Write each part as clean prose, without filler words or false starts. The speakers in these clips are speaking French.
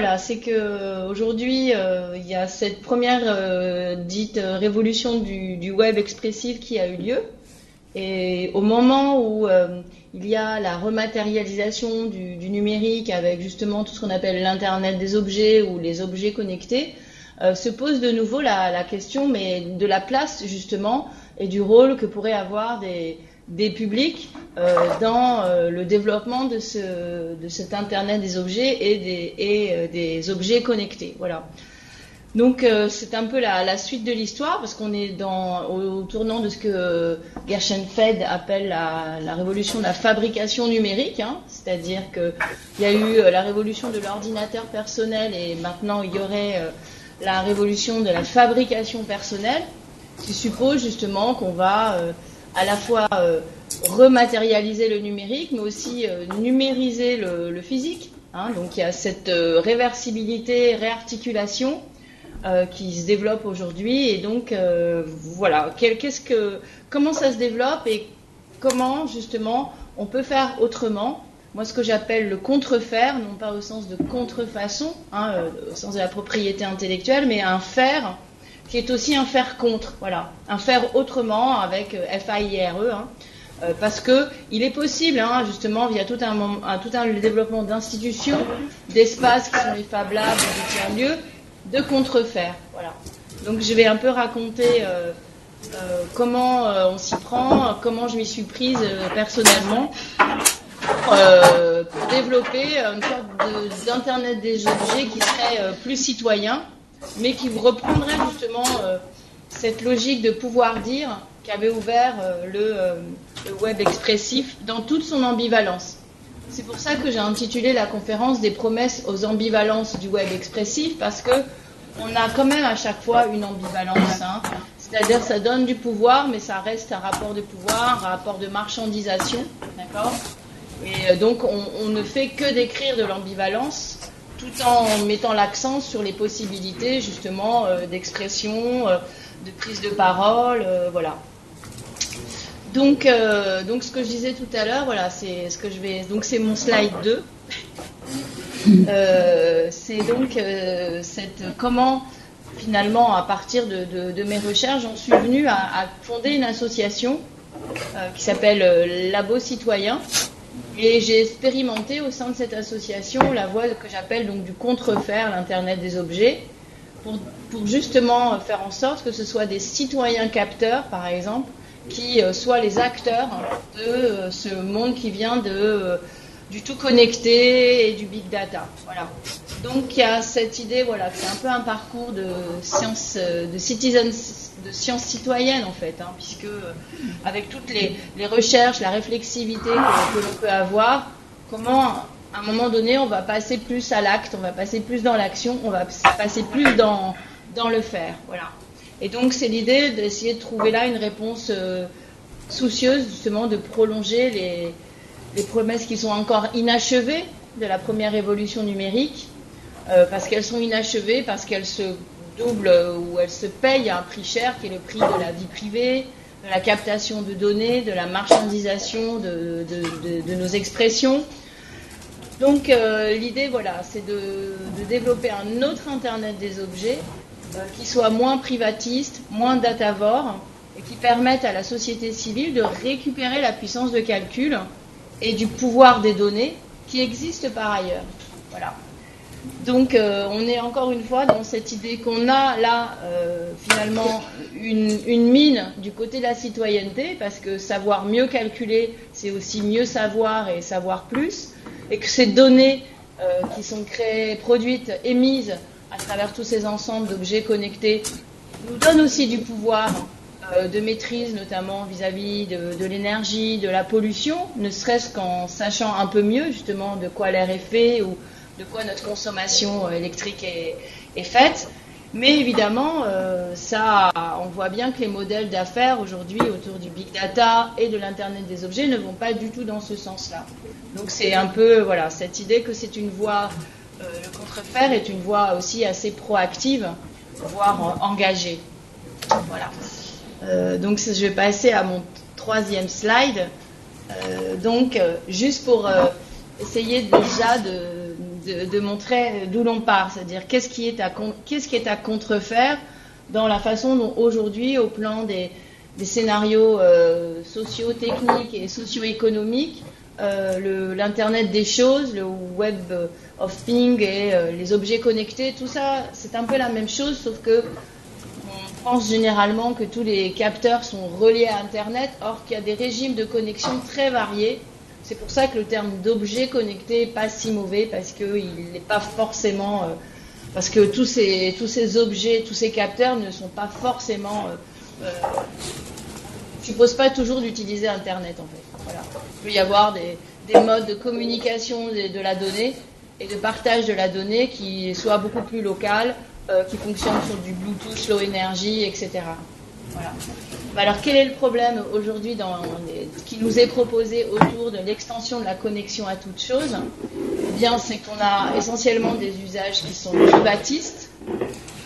voilà, c'est que aujourd'hui, il y a cette première dite révolution du web expressif qui a eu lieu. Et au moment où il y a la rematérialisation du numérique avec justement tout ce qu'on appelle l'Internet des objets ou les objets connectés, se pose de nouveau la question mais de la place justement et du rôle que pourraient avoir des publics dans le développement de cet Internet des objets et des objets connectés. Voilà. Donc c'est un peu la suite de l'histoire parce qu'on est au tournant de ce que Gershenfeld appelle la révolution de la fabrication numérique, hein, c'est-à-dire qu'il y a eu la révolution de l'ordinateur personnel et maintenant il y aurait la révolution de la fabrication personnelle qui suppose justement qu'on va à la fois rematérialiser le numérique mais aussi numériser le physique, hein, donc il y a cette réversibilité, réarticulation qui se développe aujourd'hui et donc voilà, comment ça se développe et comment justement on peut faire autrement. Moi, ce que j'appelle le contrefaire, non pas au sens de contrefaçon, hein, au sens de la propriété intellectuelle, mais un faire qui est aussi un faire contre, voilà, un faire autrement avec F-A-I-R-E, hein, parce que il est possible, hein, justement, via tout un développement d'institutions, d'espaces qui sont les Fab Labs, de tiers-lieux, de contrefaire, voilà. Donc je vais un peu raconter comment on s'y prend, comment je m'y suis prise personnellement pour développer une sorte d'Internet des objets qui serait plus citoyen, mais qui reprendrait justement cette logique de pouvoir dire qu'avait ouvert le web expressif dans toute son ambivalence. C'est pour ça que j'ai intitulé la conférence des promesses aux ambivalences du web expressif, parce que on a quand même à chaque fois une ambivalence, hein. C'est-à-dire ça donne du pouvoir, mais ça reste un rapport de pouvoir, un rapport de marchandisation, d'accord ? Et donc on ne fait que décrire de l'ambivalence, tout en mettant l'accent sur les possibilités justement d'expression, de prise de parole, voilà. Donc ce que je disais tout à l'heure, voilà, c'est ce que je vais. Donc c'est mon slide 2. C'est donc comment finalement à partir de mes recherches, j'en suis venue à fonder une association qui s'appelle Labo Citoyen. Et j'ai expérimenté au sein de cette association la voie que j'appelle donc du contrefaire, l'Internet des objets, pour justement faire en sorte que ce soit des citoyens capteurs, par exemple, qui soient les acteurs de ce monde qui vient du tout connecté et du big data. Voilà. Donc il y a cette idée, voilà, que c'est un peu un parcours de science, de science citoyenne en fait, hein, puisque avec toutes les recherches, la réflexivité que l'on peut avoir, comment à un moment donné on va passer plus à l'acte, on va passer plus dans l'action, on va passer plus dans le faire. Voilà. Et donc c'est l'idée d'essayer de trouver là une réponse soucieuse justement de prolonger les promesses qui sont encore inachevées de la première révolution numérique, parce qu'elles sont inachevées, parce qu'elles se doublent ou elles se payent à un prix cher qui est le prix de la vie privée, de la captation de données, de la marchandisation de nos expressions. Donc l'idée, voilà, c'est de développer un autre Internet des objets qui soit moins privatiste, moins datavore, et qui permette à la société civile de récupérer la puissance de calcul et du pouvoir des données qui existent par ailleurs. Voilà. Donc on est encore une fois dans cette idée qu'on a là finalement une mine du côté de la citoyenneté, parce que savoir mieux calculer, c'est aussi mieux savoir et savoir plus, et que ces données qui sont créées, produites, émises à travers tous ces ensembles d'objets connectés nous donnent aussi du pouvoir de maîtrise, notamment vis-à-vis de l'énergie, de la pollution, ne serait-ce qu'en sachant un peu mieux justement de quoi l'air est fait ou de quoi notre consommation électrique est faite. Mais évidemment, on voit bien que les modèles d'affaires aujourd'hui autour du big data et de l'Internet des objets ne vont pas du tout dans ce sens-là. Donc c'est un peu, voilà, cette idée que c'est une voie, le contrefaire est une voie aussi assez proactive, voire engagée. Voilà. Donc je vais passer à mon troisième slide. Donc juste pour essayer déjà de montrer d'où l'on part, c'est-à-dire qu'est-ce qui est à contrefaire dans la façon dont aujourd'hui, au plan des scénarios socio-techniques et socio-économiques, l'Internet des choses, le Web of Things et les objets connectés, tout ça, c'est un peu la même chose, sauf que on pense généralement que tous les capteurs sont reliés à Internet, or qu'il y a des régimes de connexion très variés. C'est pour ça que le terme d'objet connecté n'est pas si mauvais, parce qu'il n'est pas forcément... parce que tous ces objets, tous ces capteurs ne sont pas forcément... supposent pas toujours d'utiliser Internet, en fait. Voilà. Il peut y avoir des modes de communication de la donnée et de partage de la donnée qui soient beaucoup plus locales, qui fonctionnent sur du Bluetooth, low energy, etc. Voilà. Alors, quel est le problème aujourd'hui qui nous est proposé autour de l'extension de la connexion à toute chose? Eh bien, c'est qu'on a essentiellement des usages qui sont privatistes,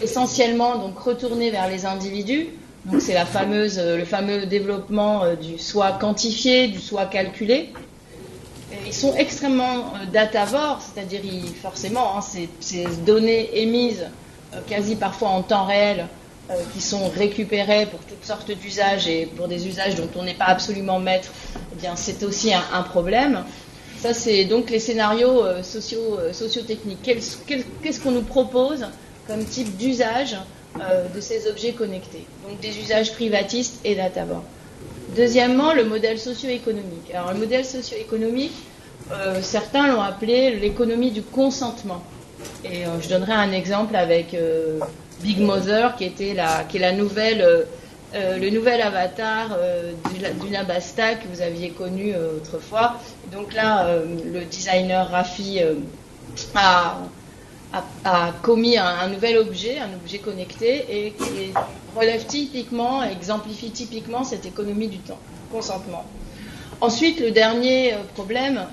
essentiellement donc retournés vers les individus. Donc, c'est le fameux développement du soi quantifié, du soi calculé. Et ils sont extrêmement datavores, c'est-à-dire forcément, ces données émises quasi parfois en temps réel, qui sont récupérés pour toutes sortes d'usages et pour des usages dont on n'est pas absolument maître, eh bien c'est aussi un problème. Ça, c'est donc les scénarios socio-techniques. Qu'est-ce qu'on nous propose comme type d'usage de ces objets connectés? Donc des usages privatistes et datavores. Deuxièmement, le modèle socio-économique. Alors le modèle socio-économique, certains l'ont appelé l'économie du consentement. Et je donnerai un exemple avec Big Mother, qui est la nouvelle, le nouvel avatar du Nabasta que vous aviez connu autrefois. Donc là, le designer Rafi a commis un nouvel objet, un objet connecté, et qui relève typiquement, exemplifie typiquement cette économie du temps, consentement. Ensuite, le dernier problème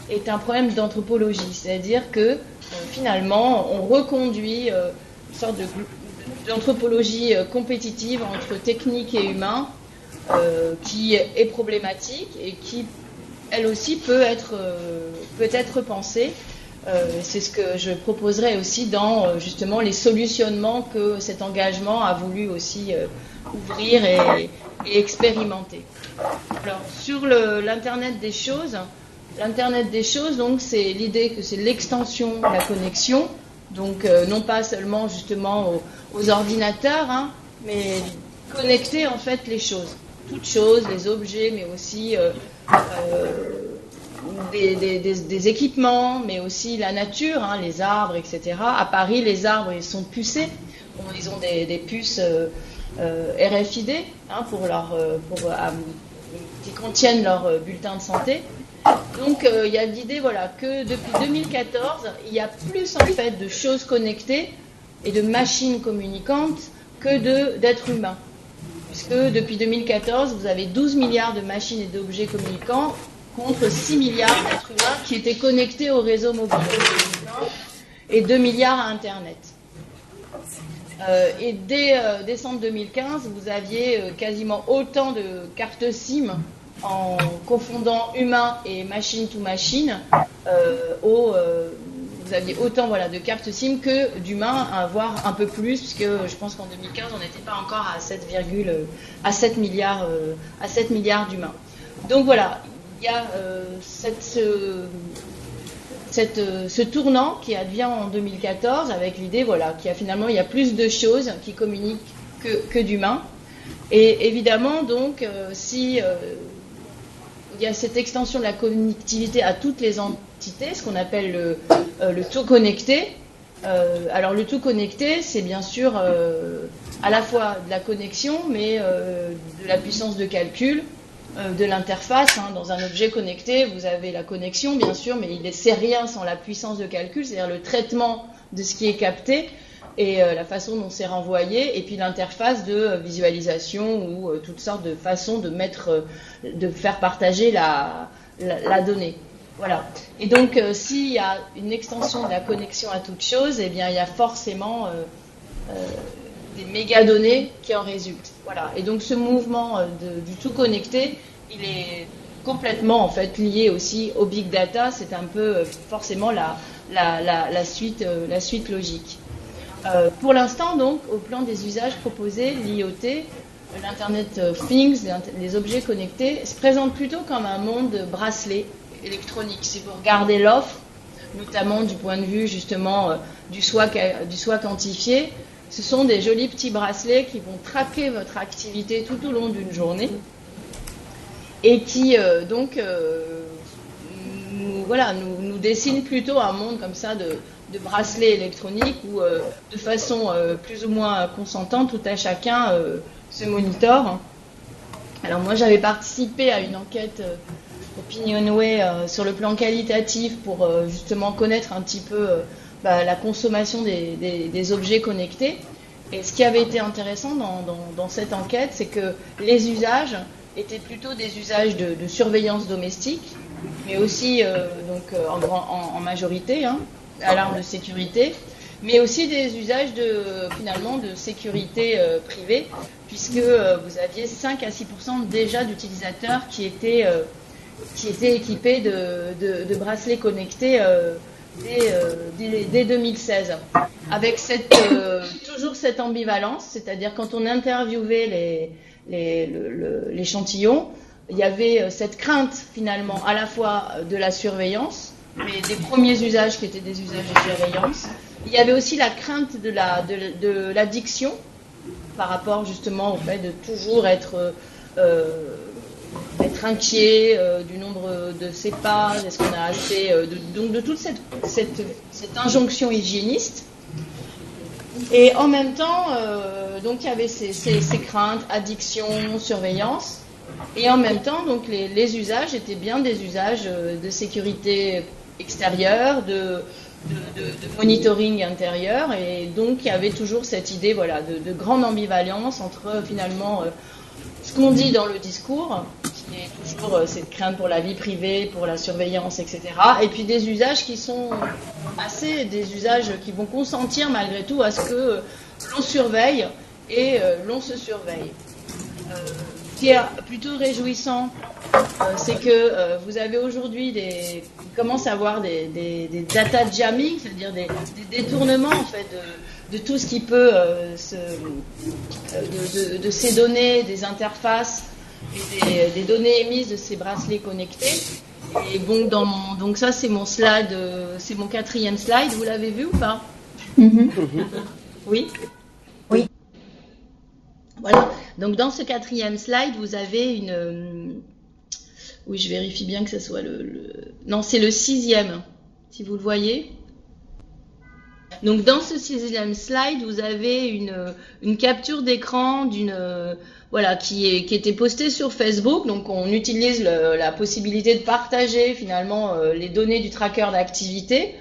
est un problème d'anthropologie, c'est-à-dire que finalement, on reconduit une sorte d'anthropologie compétitive entre technique et humain, qui est problématique et qui, elle aussi, peut être repensée. C'est ce que je proposerai aussi dans justement les solutionnements que cet engagement a voulu aussi ouvrir et expérimenter. Alors, sur l'Internet des choses, donc, c'est l'idée que c'est l'extension de la connexion, donc non pas seulement justement aux ordinateurs, hein, mais connecter en fait les choses, toutes choses, les objets, mais aussi des équipements, mais aussi la nature, hein, les arbres, etc. À Paris, les arbres, ils sont pucés, ils ont des puces RFID, hein, qui contiennent leur bulletin de santé. Donc il y a l'idée que depuis 2014, il y a plus en fait de choses connectées et de machines communicantes que d'êtres humains. Puisque depuis 2014, vous avez 12 milliards de machines et d'objets communicants contre 6 milliards d'êtres humains qui étaient connectés au réseau mobile et 2 milliards à Internet. Et dès décembre 2015, vous aviez quasiment autant de cartes SIM en confondant humain et machine to machine, vous aviez autant de cartes SIM que d'humains, voire un peu plus, puisque je pense qu'en 2015 on n'était pas encore à 7 milliards d'humains. Donc voilà, il y a ce tournant qui advient en 2014 avec l'idée il y a plus de choses qui communiquent que d'humains. Et évidemment, donc, si il y a cette extension de la connectivité à toutes les entités, ce qu'on appelle le tout connecté. Alors le tout connecté, c'est bien sûr à la fois de la connexion, mais de la puissance de calcul, de l'interface. Hein. Dans un objet connecté, vous avez la connexion, bien sûr, mais il ne sait rien sans la puissance de calcul, c'est-à-dire le traitement de ce qui est capté et la façon dont c'est renvoyé, et puis l'interface de visualisation ou toutes sortes de façons de faire partager la donnée. Voilà. Et donc, s'il y a une extension de la connexion à toute chose, eh bien, il y a forcément des mégadonnées qui en résultent. Voilà. Et donc, ce mouvement du tout connecté, il est complètement en fait lié aussi au big data. C'est un peu forcément la suite logique. Pour l'instant, donc, au plan des usages proposés, l'IoT, l'Internet of Things, les objets connectés, se présente plutôt comme un monde de bracelets électroniques. Si vous regardez l'offre, notamment du point de vue justement du soi quantifié, ce sont des jolis petits bracelets qui vont traquer votre activité tout au long d'une journée et qui nous dessinent plutôt un monde comme ça de bracelets électroniques où de façon plus ou moins consentante, tout à chacun se monitore. Alors moi j'avais participé à une enquête Opinionway sur le plan qualitatif pour justement connaître un petit peu la consommation des objets connectés. Et ce qui avait été intéressant dans cette enquête, c'est que les usages étaient plutôt des usages de surveillance domestique, mais aussi en majorité, alarme de sécurité, mais aussi des usages finalement de sécurité privée, puisque vous aviez 5 à 6% déjà d'utilisateurs qui étaient équipés de bracelets connectés dès 2016. Avec toujours cette ambivalence, c'est-à-dire quand on interviewait l'échantillon, il y avait cette crainte finalement à la fois de la surveillance, mais des premiers usages qui étaient des usages de surveillance. Il y avait aussi la crainte de l'addiction par rapport justement au fait de toujours être inquiet du nombre de ses pas, est-ce qu'on a assez, donc de toute cette injonction hygiéniste. Et en même temps, donc il y avait ces craintes, addiction, surveillance, et en même temps, donc les usages étaient bien des usages de sécurité extérieure, de monitoring intérieur, et donc il y avait toujours cette idée, voilà, de grande ambivalence entre finalement ce qu'on dit dans le discours, qui est toujours cette crainte pour la vie privée, pour la surveillance, etc. Et puis des usages qui sont des usages qui vont consentir malgré tout à ce que l'on surveille et l'on se surveille. Ce qui est plutôt réjouissant, c'est que vous avez aujourd'hui commence à avoir des data jamming, c'est-à-dire des détournements en fait de tout ce qui peut de ces données, des interfaces et des données émises de ces bracelets connectés. Et bon, donc ça c'est mon slide, c'est mon 4e slide. Vous l'avez vu ou pas? Oui. Oui. Voilà. Donc dans ce 4e slide, vous avez oui, je vérifie bien que ce soit non, c'est le 6e, si vous le voyez. Donc dans ce 6e slide, vous avez une capture d'écran qui était postée sur Facebook. Donc on utilise la possibilité de partager finalement les données du tracker d'activité.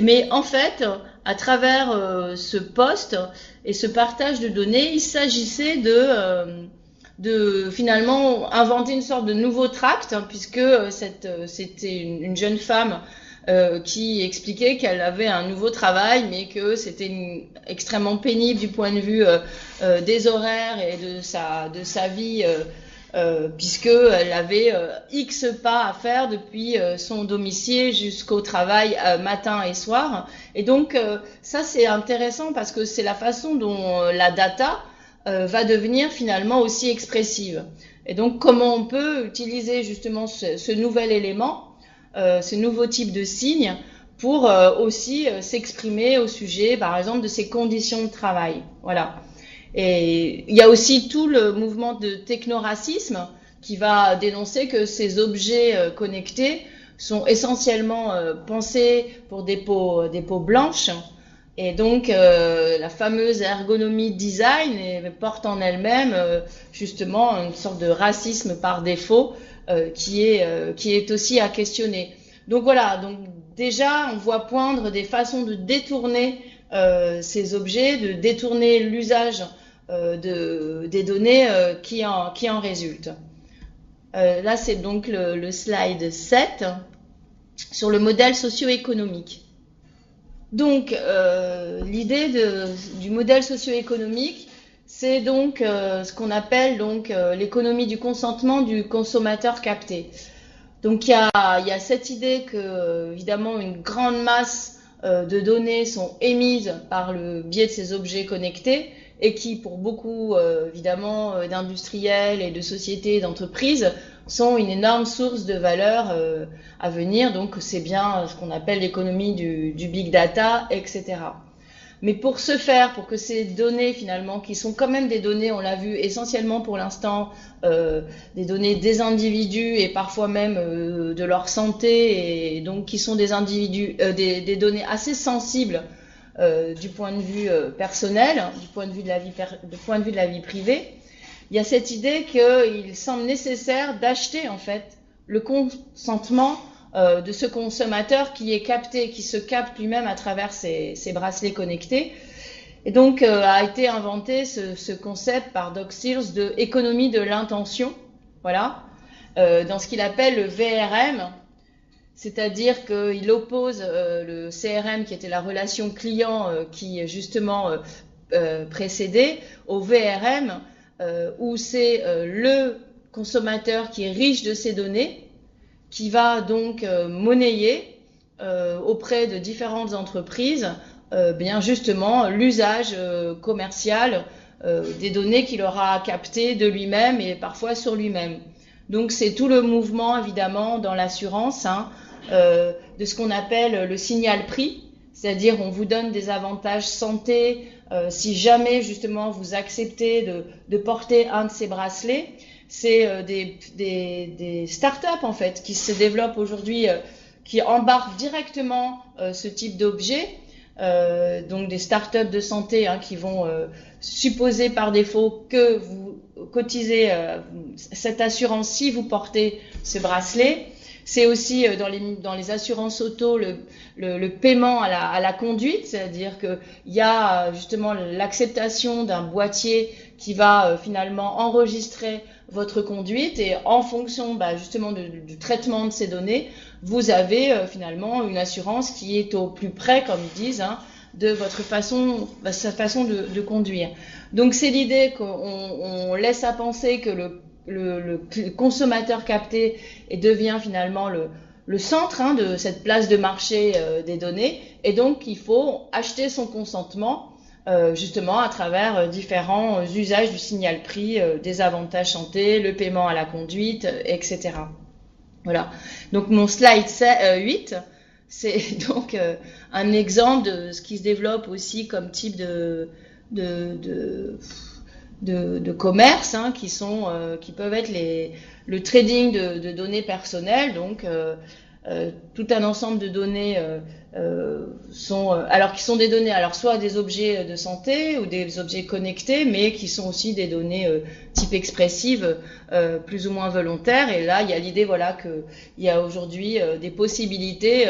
Mais en fait, à travers ce post et ce partage de données, il s'agissait de finalement inventer une sorte de nouveau tract, puisque c'était une jeune femme qui expliquait qu'elle avait un nouveau travail, mais que c'était extrêmement pénible du point de vue des horaires et de sa vie, puisqu'elle avait X pas à faire depuis son domicile jusqu'au travail matin et soir. Et donc ça c'est intéressant parce que c'est la façon dont la data va devenir finalement aussi expressive. Et donc comment on peut utiliser justement ce nouvel élément, ce nouveau type de signe pour aussi s'exprimer au sujet, par exemple, de ses conditions de travail. Voilà. Et il y a aussi tout le mouvement de technoracisme qui va dénoncer que ces objets connectés sont essentiellement pensés pour des peaux blanches. Et donc, la fameuse ergonomie design porte en elle-même justement une sorte de racisme par défaut qui est aussi à questionner. Donc voilà, donc déjà on voit poindre des façons de détourner ces objets, de détourner l'usage des données qui en résultent. Là c'est donc le slide 7 sur le modèle socio-économique. Donc l'idée du modèle socio-économique, c'est donc ce qu'on appelle donc l'économie du consentement du consommateur capté. Donc il y a cette idée que évidemment une grande masse de données sont émises par le biais de ces objets connectés et qui pour beaucoup évidemment d'industriels et de sociétés, d'entreprises sont une énorme source de valeur à venir. Donc c'est bien ce qu'on appelle l'économie du big data, etc. Mais pour ce faire, pour que ces données finalement, qui sont quand même des données, on l'a vu, essentiellement pour l'instant, des données des individus et parfois même de leur santé, et donc qui sont des individus, des données assez sensibles du point de vue personnel, du point de vue de la vie privée, il y a cette idée qu'il semble nécessaire d'acheter en fait le consentement de ce consommateur qui est capté, qui se capte lui-même à travers ces bracelets connectés. Et donc a été inventé ce concept par Doug Sears de économie de l'intention, voilà, dans ce qu'il appelle le VRM, c'est-à-dire qu'il oppose le CRM qui était la relation client qui justement précédait au VRM où c'est le consommateur qui est riche de ces données qui va donc monnayer auprès de différentes entreprises bien justement l'usage commercial des données qu'il aura captées de lui-même et parfois sur lui-même. Donc c'est tout le mouvement évidemment dans l'assurance de ce qu'on appelle le signal prix, c'est-à-dire on vous donne des avantages santé si jamais justement vous acceptez de porter un de ces bracelets. C'est des startups en fait qui se développent aujourd'hui, qui embarquent directement ce type d'objet, donc des startups de santé qui vont supposer par défaut que vous cotisez cette assurance si vous portez ce bracelet. C'est aussi dans les assurances auto le paiement à la conduite, c'est-à-dire que il y a justement l'acceptation d'un boîtier qui va finalement enregistrer votre conduite et en fonction justement du traitement de ces données, vous avez finalement une assurance qui est au plus près, comme ils disent, de votre sa façon de conduire. Donc c'est l'idée qu'on laisse à penser que le consommateur capté et devient finalement le centre de cette place de marché des données, et donc il faut acheter son consentement justement à travers différents usages du signal prix, des avantages santé, le paiement à la conduite, etc. Voilà. Donc mon slide 8, c'est donc un exemple de ce qui se développe aussi comme type de commerce, qui peuvent être le trading de données personnelles, donc tout un ensemble de données qui sont des données, alors soit des objets de santé ou des objets connectés, mais qui sont aussi des données type expressive, plus ou moins volontaires. Et là, il y a l'idée, voilà, que il y a aujourd'hui des possibilités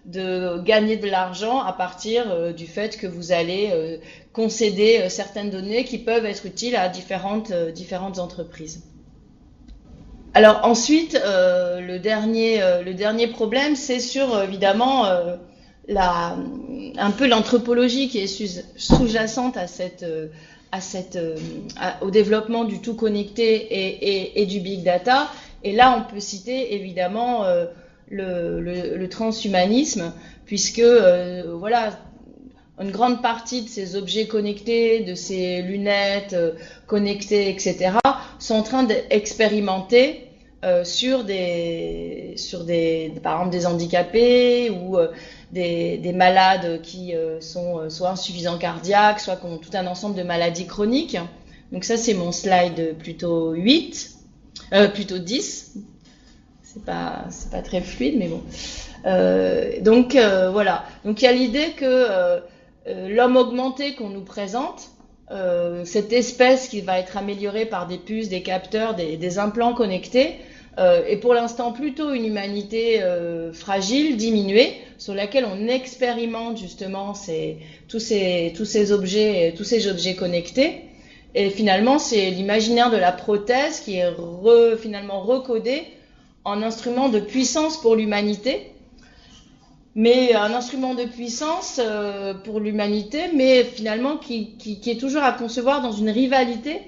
de gagner de l'argent à partir du fait que vous allez concéder certaines données qui peuvent être utiles à différentes entreprises. Alors ensuite, le dernier problème, c'est sur évidemment un peu l'anthropologie qui est sous-jacente au développement du tout connecté et du big data. Et là, on peut citer évidemment le transhumanisme, puisque voilà, une grande partie de ces objets connectés, de ces lunettes connectées, etc., sont en train d'expérimenter sur par exemple des handicapés ou des malades qui sont soit insuffisants cardiaques, soit qui ont tout un ensemble de maladies chroniques. Donc ça, c'est mon slide plutôt 10. C'est pas très fluide, mais bon. Donc voilà. Donc il y a l'idée que l'homme augmenté qu'on nous présente, cette espèce qui va être améliorée par des puces, des capteurs, des implants connectés, est pour l'instant plutôt une humanité fragile, diminuée, sur laquelle on expérimente justement tous ces objets connectés. Et finalement, c'est l'imaginaire de la prothèse qui est finalement recodé en instrument de puissance pour l'humanité. Mais un instrument de puissance pour l'humanité, mais finalement qui est toujours à concevoir dans une rivalité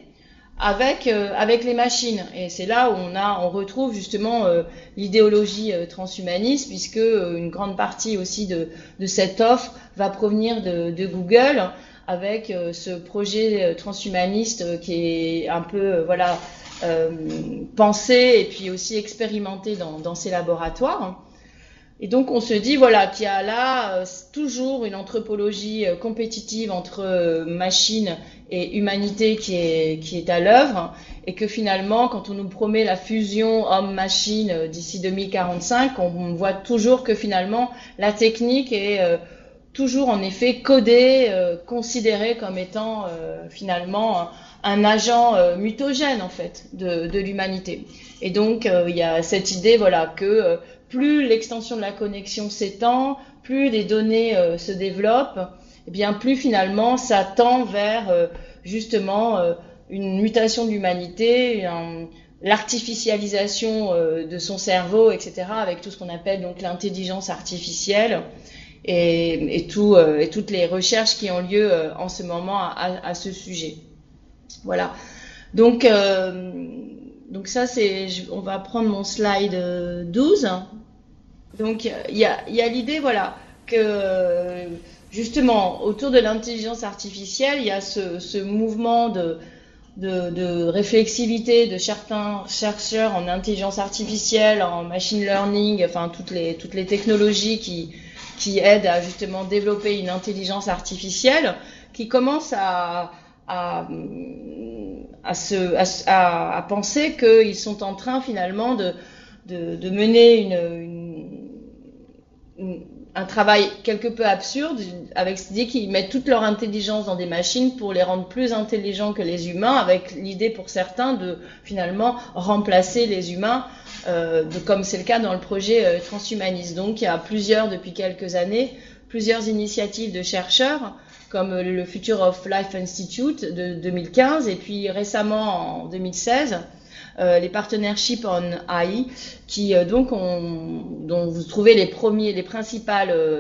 avec les machines. Et c'est là où on retrouve justement l'idéologie transhumaniste, puisque une grande partie aussi de cette offre va provenir de Google, avec ce projet transhumaniste qui est un peu pensé et puis aussi expérimenté dans ces laboratoires. Et donc on se dit voilà qu'il y a là toujours une anthropologie compétitive entre machine et humanité qui est à l'œuvre, et que finalement quand on nous promet la fusion homme-machine d'ici 2045, on voit toujours que finalement la technique est toujours en effet codée, considérée comme étant finalement un agent mutogène en fait de l'humanité. Et donc il y a cette idée voilà que plus l'extension de la connexion s'étend, plus les données se développent, et bien plus finalement ça tend vers justement une mutation de l'humanité, l'artificialisation de son cerveau, etc., avec tout ce qu'on appelle donc l'intelligence artificielle et toutes les recherches qui ont lieu en ce moment à ce sujet. Voilà. Donc ça c'est, on va prendre mon slide 12. Donc il y a l'idée voilà que justement autour de l'intelligence artificielle il y a ce mouvement de réflexivité de certains chercheurs en intelligence artificielle, en machine learning, enfin toutes les technologies qui aident à justement développer une intelligence artificielle, qui commencent à penser qu'ils sont en train finalement de mener un travail quelque peu absurde, avec l'idée qu'ils mettent toute leur intelligence dans des machines pour les rendre plus intelligents que les humains, avec l'idée pour certains de finalement remplacer les humains, comme c'est le cas dans le projet transhumaniste. Donc il y a depuis quelques années, plusieurs initiatives de chercheurs, comme le Future of Life Institute de 2015, et puis récemment en 2016, les partnerships on AI, dont vous trouvez les principaux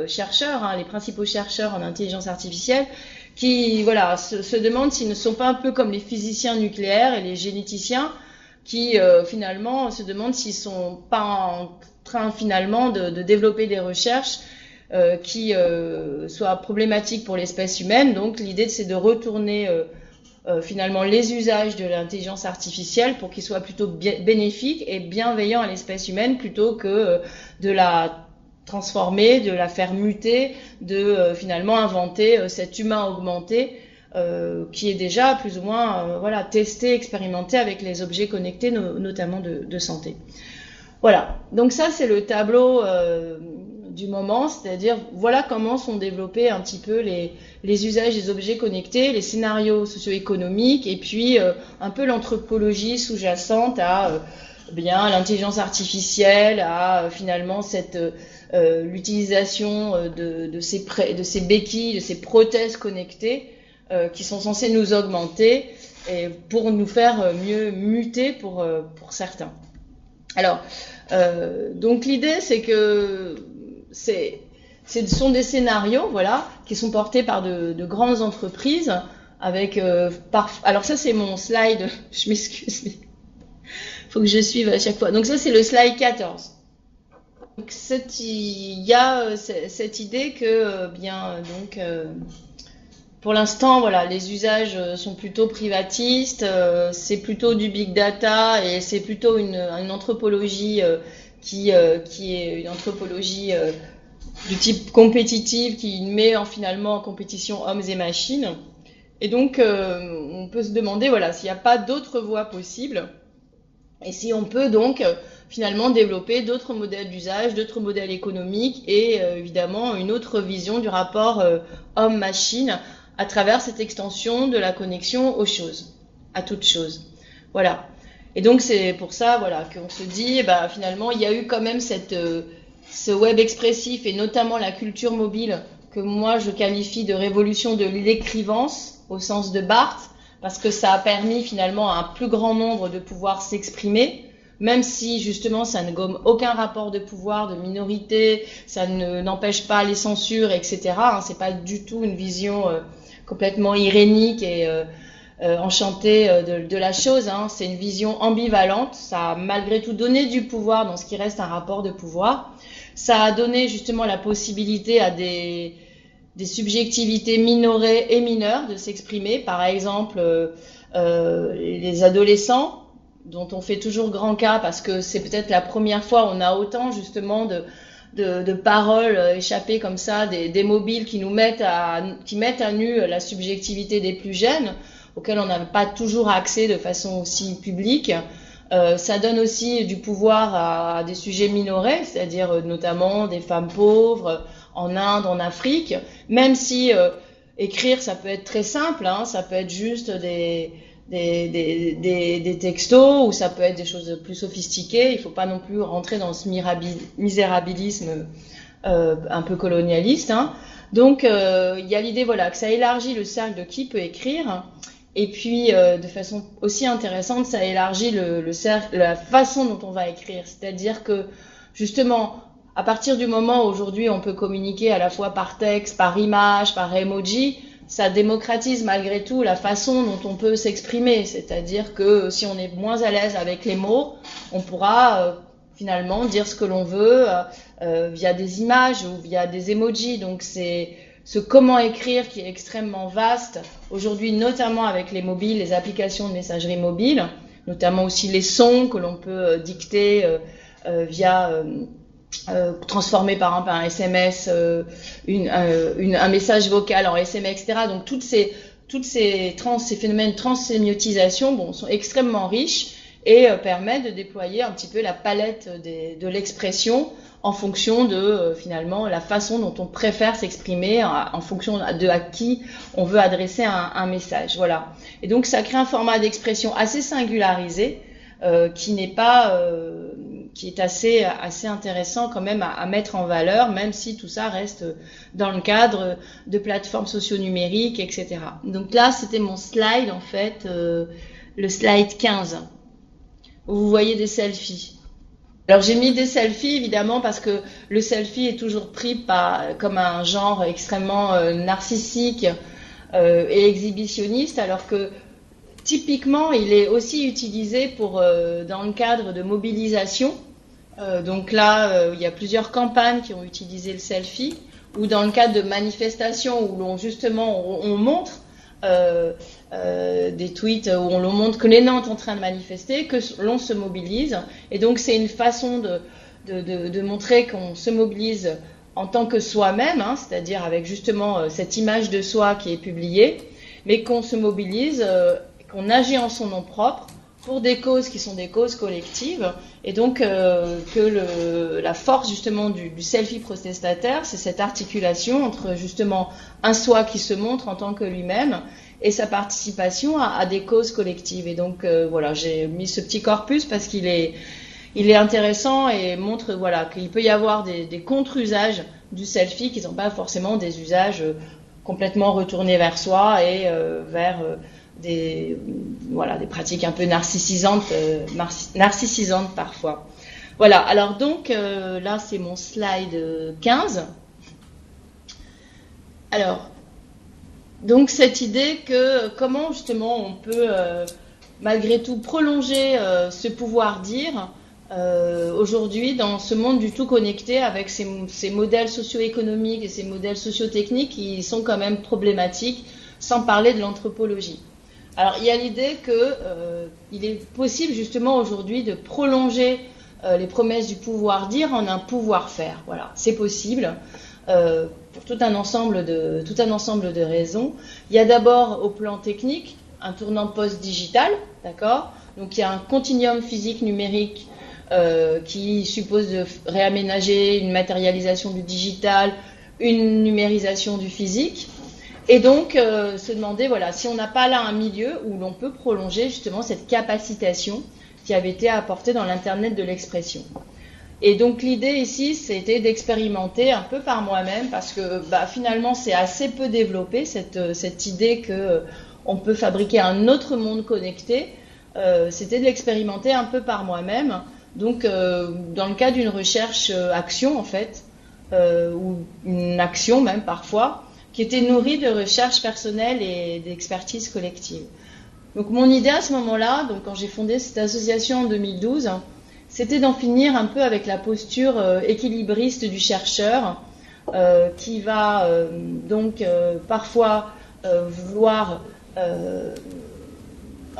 chercheurs, les principaux chercheurs en intelligence artificielle, qui se demandent s'ils ne sont pas un peu comme les physiciens nucléaires et les généticiens, qui finalement se demandent s'ils sont pas en train finalement de développer des recherches qui soient problématiques pour l'espèce humaine. Donc l'idée c'est de retourner finalement les usages de l'intelligence artificielle pour qu'ils soient plutôt bénéfiques et bienveillants à l'espèce humaine, plutôt que de la transformer, de la faire muter, de finalement inventer cet humain augmenté qui est déjà plus ou moins testé, expérimenté avec les objets connectés, notamment de santé. Voilà, donc ça c'est le tableau du moment, c'est-à-dire voilà comment sont développés un petit peu les usages des objets connectés, les scénarios socio-économiques, et puis un peu l'anthropologie sous-jacente à l'intelligence artificielle, à finalement l'utilisation de ces béquilles, de ces prothèses connectées qui sont censées nous augmenter et pour nous faire mieux muter pour certains. Alors, donc l'idée c'est que ce sont des scénarios qui sont portés par de grandes entreprises avec alors ça c'est mon slide, je m'excuse mais faut que je suive à chaque fois. Donc ça c'est le slide 14. Donc il y a cette idée que pour l'instant les usages sont plutôt privatistes, c'est plutôt du big data et c'est plutôt une anthropologie qui est une anthropologie de type compétitive qui met finalement en compétition hommes et machines. Et donc on peut se demander s'il n'y a pas d'autres voies possibles et si on peut donc finalement développer d'autres modèles d'usage, d'autres modèles économiques et évidemment une autre vision du rapport homme-machine à travers cette extension de la connexion aux choses, à toutes choses. Voilà. Et donc c'est pour ça qu'on se dit finalement il y a eu quand même ce web expressif et notamment la culture mobile que moi je qualifie de révolution de l'écrivance au sens de Barthes, parce que ça a permis finalement à un plus grand nombre de pouvoir s'exprimer, même si justement ça ne gomme aucun rapport de pouvoir, de minorité, ça n'empêche pas les censures, etc. C'est pas du tout une vision complètement irénique enchantée de la chose, hein. C'est une vision ambivalente. Ça a malgré tout donné du pouvoir dans ce qui reste un rapport de pouvoir. Ça a donné justement la possibilité à des subjectivités minorées et mineures de s'exprimer. Par exemple, les adolescents, dont on fait toujours grand cas parce que c'est peut-être la première fois où on a autant justement de paroles échappées comme ça, des mobiles qui mettent à nu la subjectivité des plus jeunes, auxquels on n'a pas toujours accès de façon aussi publique. Ça donne aussi du pouvoir à des sujets minorés, c'est-à-dire notamment des femmes pauvres en Inde, en Afrique, même si écrire ça peut être très simple, hein, ça peut être juste des textos, ou ça peut être des choses plus sophistiquées. Il ne faut pas non plus rentrer dans ce misérabilisme un peu colonialiste, hein. Donc il y a l'idée voilà, que ça élargit le cercle de qui peut écrire, et puis de façon aussi intéressante, ça élargit le cercle, la façon dont on va écrire. C'est-à-dire que justement, à partir du moment où aujourd'hui on peut communiquer à la fois par texte, par image, par emoji, ça démocratise malgré tout la façon dont on peut s'exprimer. C'est-à-dire que si on est moins à l'aise avec les mots, on pourra finalement dire ce que l'on veut via des images ou via des emojis. Donc c'est ce comment écrire qui est extrêmement vaste aujourd'hui, notamment avec les mobiles, les applications de messagerie mobile, notamment aussi les sons que l'on peut dicter via transformer par exemple un SMS, un message vocal en SMS, etc. Donc toutes ces phénomènes de transsémiotisation sont extrêmement riches et permettent de déployer un petit peu la palette de l'expression en fonction de finalement la façon dont on préfère s'exprimer, en fonction de à qui on veut adresser un message. Voilà. Et donc ça crée un format d'expression assez singularisé qui est assez intéressant quand même à mettre en valeur, même si tout ça reste dans le cadre de plateformes socio-numériques, etc. Donc là, c'était mon slide en fait, le slide 15, où vous voyez des selfies. Alors j'ai mis des selfies évidemment parce que le selfie est toujours pris comme un genre extrêmement narcissique et exhibitionniste, alors que typiquement il est aussi utilisé dans le cadre de mobilisation. Donc là il y a plusieurs campagnes qui ont utilisé le selfie, ou dans le cadre de manifestations où on montre des tweets où on montre que les Nantes sont en train de manifester, que l'on se mobilise. Et donc c'est une façon de montrer qu'on se mobilise en tant que soi-même, hein, c'est-à-dire avec justement cette image de soi qui est publiée, mais qu'on se mobilise, qu'on agit en son nom propre pour des causes qui sont des causes collectives. Et donc la force justement du selfie protestataire, c'est cette articulation entre justement un soi qui se montre en tant que lui-même et sa participation à des causes collectives. Et donc voilà, j'ai mis ce petit corpus parce qu'il est intéressant et montre voilà qu'il peut y avoir des contre-usages du selfie qui ne sont pas forcément des usages complètement retournés vers soi et vers des pratiques un peu narcissisantes parfois. Voilà, alors donc là c'est mon slide 15. Alors, donc cette idée que comment justement on peut malgré tout prolonger ce pouvoir dire aujourd'hui dans ce monde du tout connecté avec ces modèles socio-économiques et ces modèles socio-techniques qui sont quand même problématiques, sans parler de l'anthropologie. Alors il y a l'idée qu'il est possible justement aujourd'hui de prolonger les promesses du pouvoir dire en un pouvoir faire. Voilà, c'est possible pour tout un ensemble de raisons. Il y a d'abord au plan technique un tournant post-digital, d'accord ? Donc il y a un continuum physique numérique qui suppose de réaménager une matérialisation du digital, une numérisation du physique. Et donc, se demander, voilà, si on n'a pas là un milieu où l'on peut prolonger justement cette capacitation qui avait été apportée dans l'Internet de l'expression. Et donc, l'idée ici, c'était d'expérimenter un peu par moi-même, parce que finalement, c'est assez peu développé, cette idée qu'on peut fabriquer un autre monde connecté. C'était de l'expérimenter un peu par moi-même. Donc, dans le cas d'une recherche-action, en fait, ou une action même parfois, qui était nourrie de recherches personnelles et d'expertise collective. Donc mon idée à ce moment-là, donc quand j'ai fondé cette association en 2012, c'était d'en finir un peu avec la posture équilibriste du chercheur qui va parfois vouloir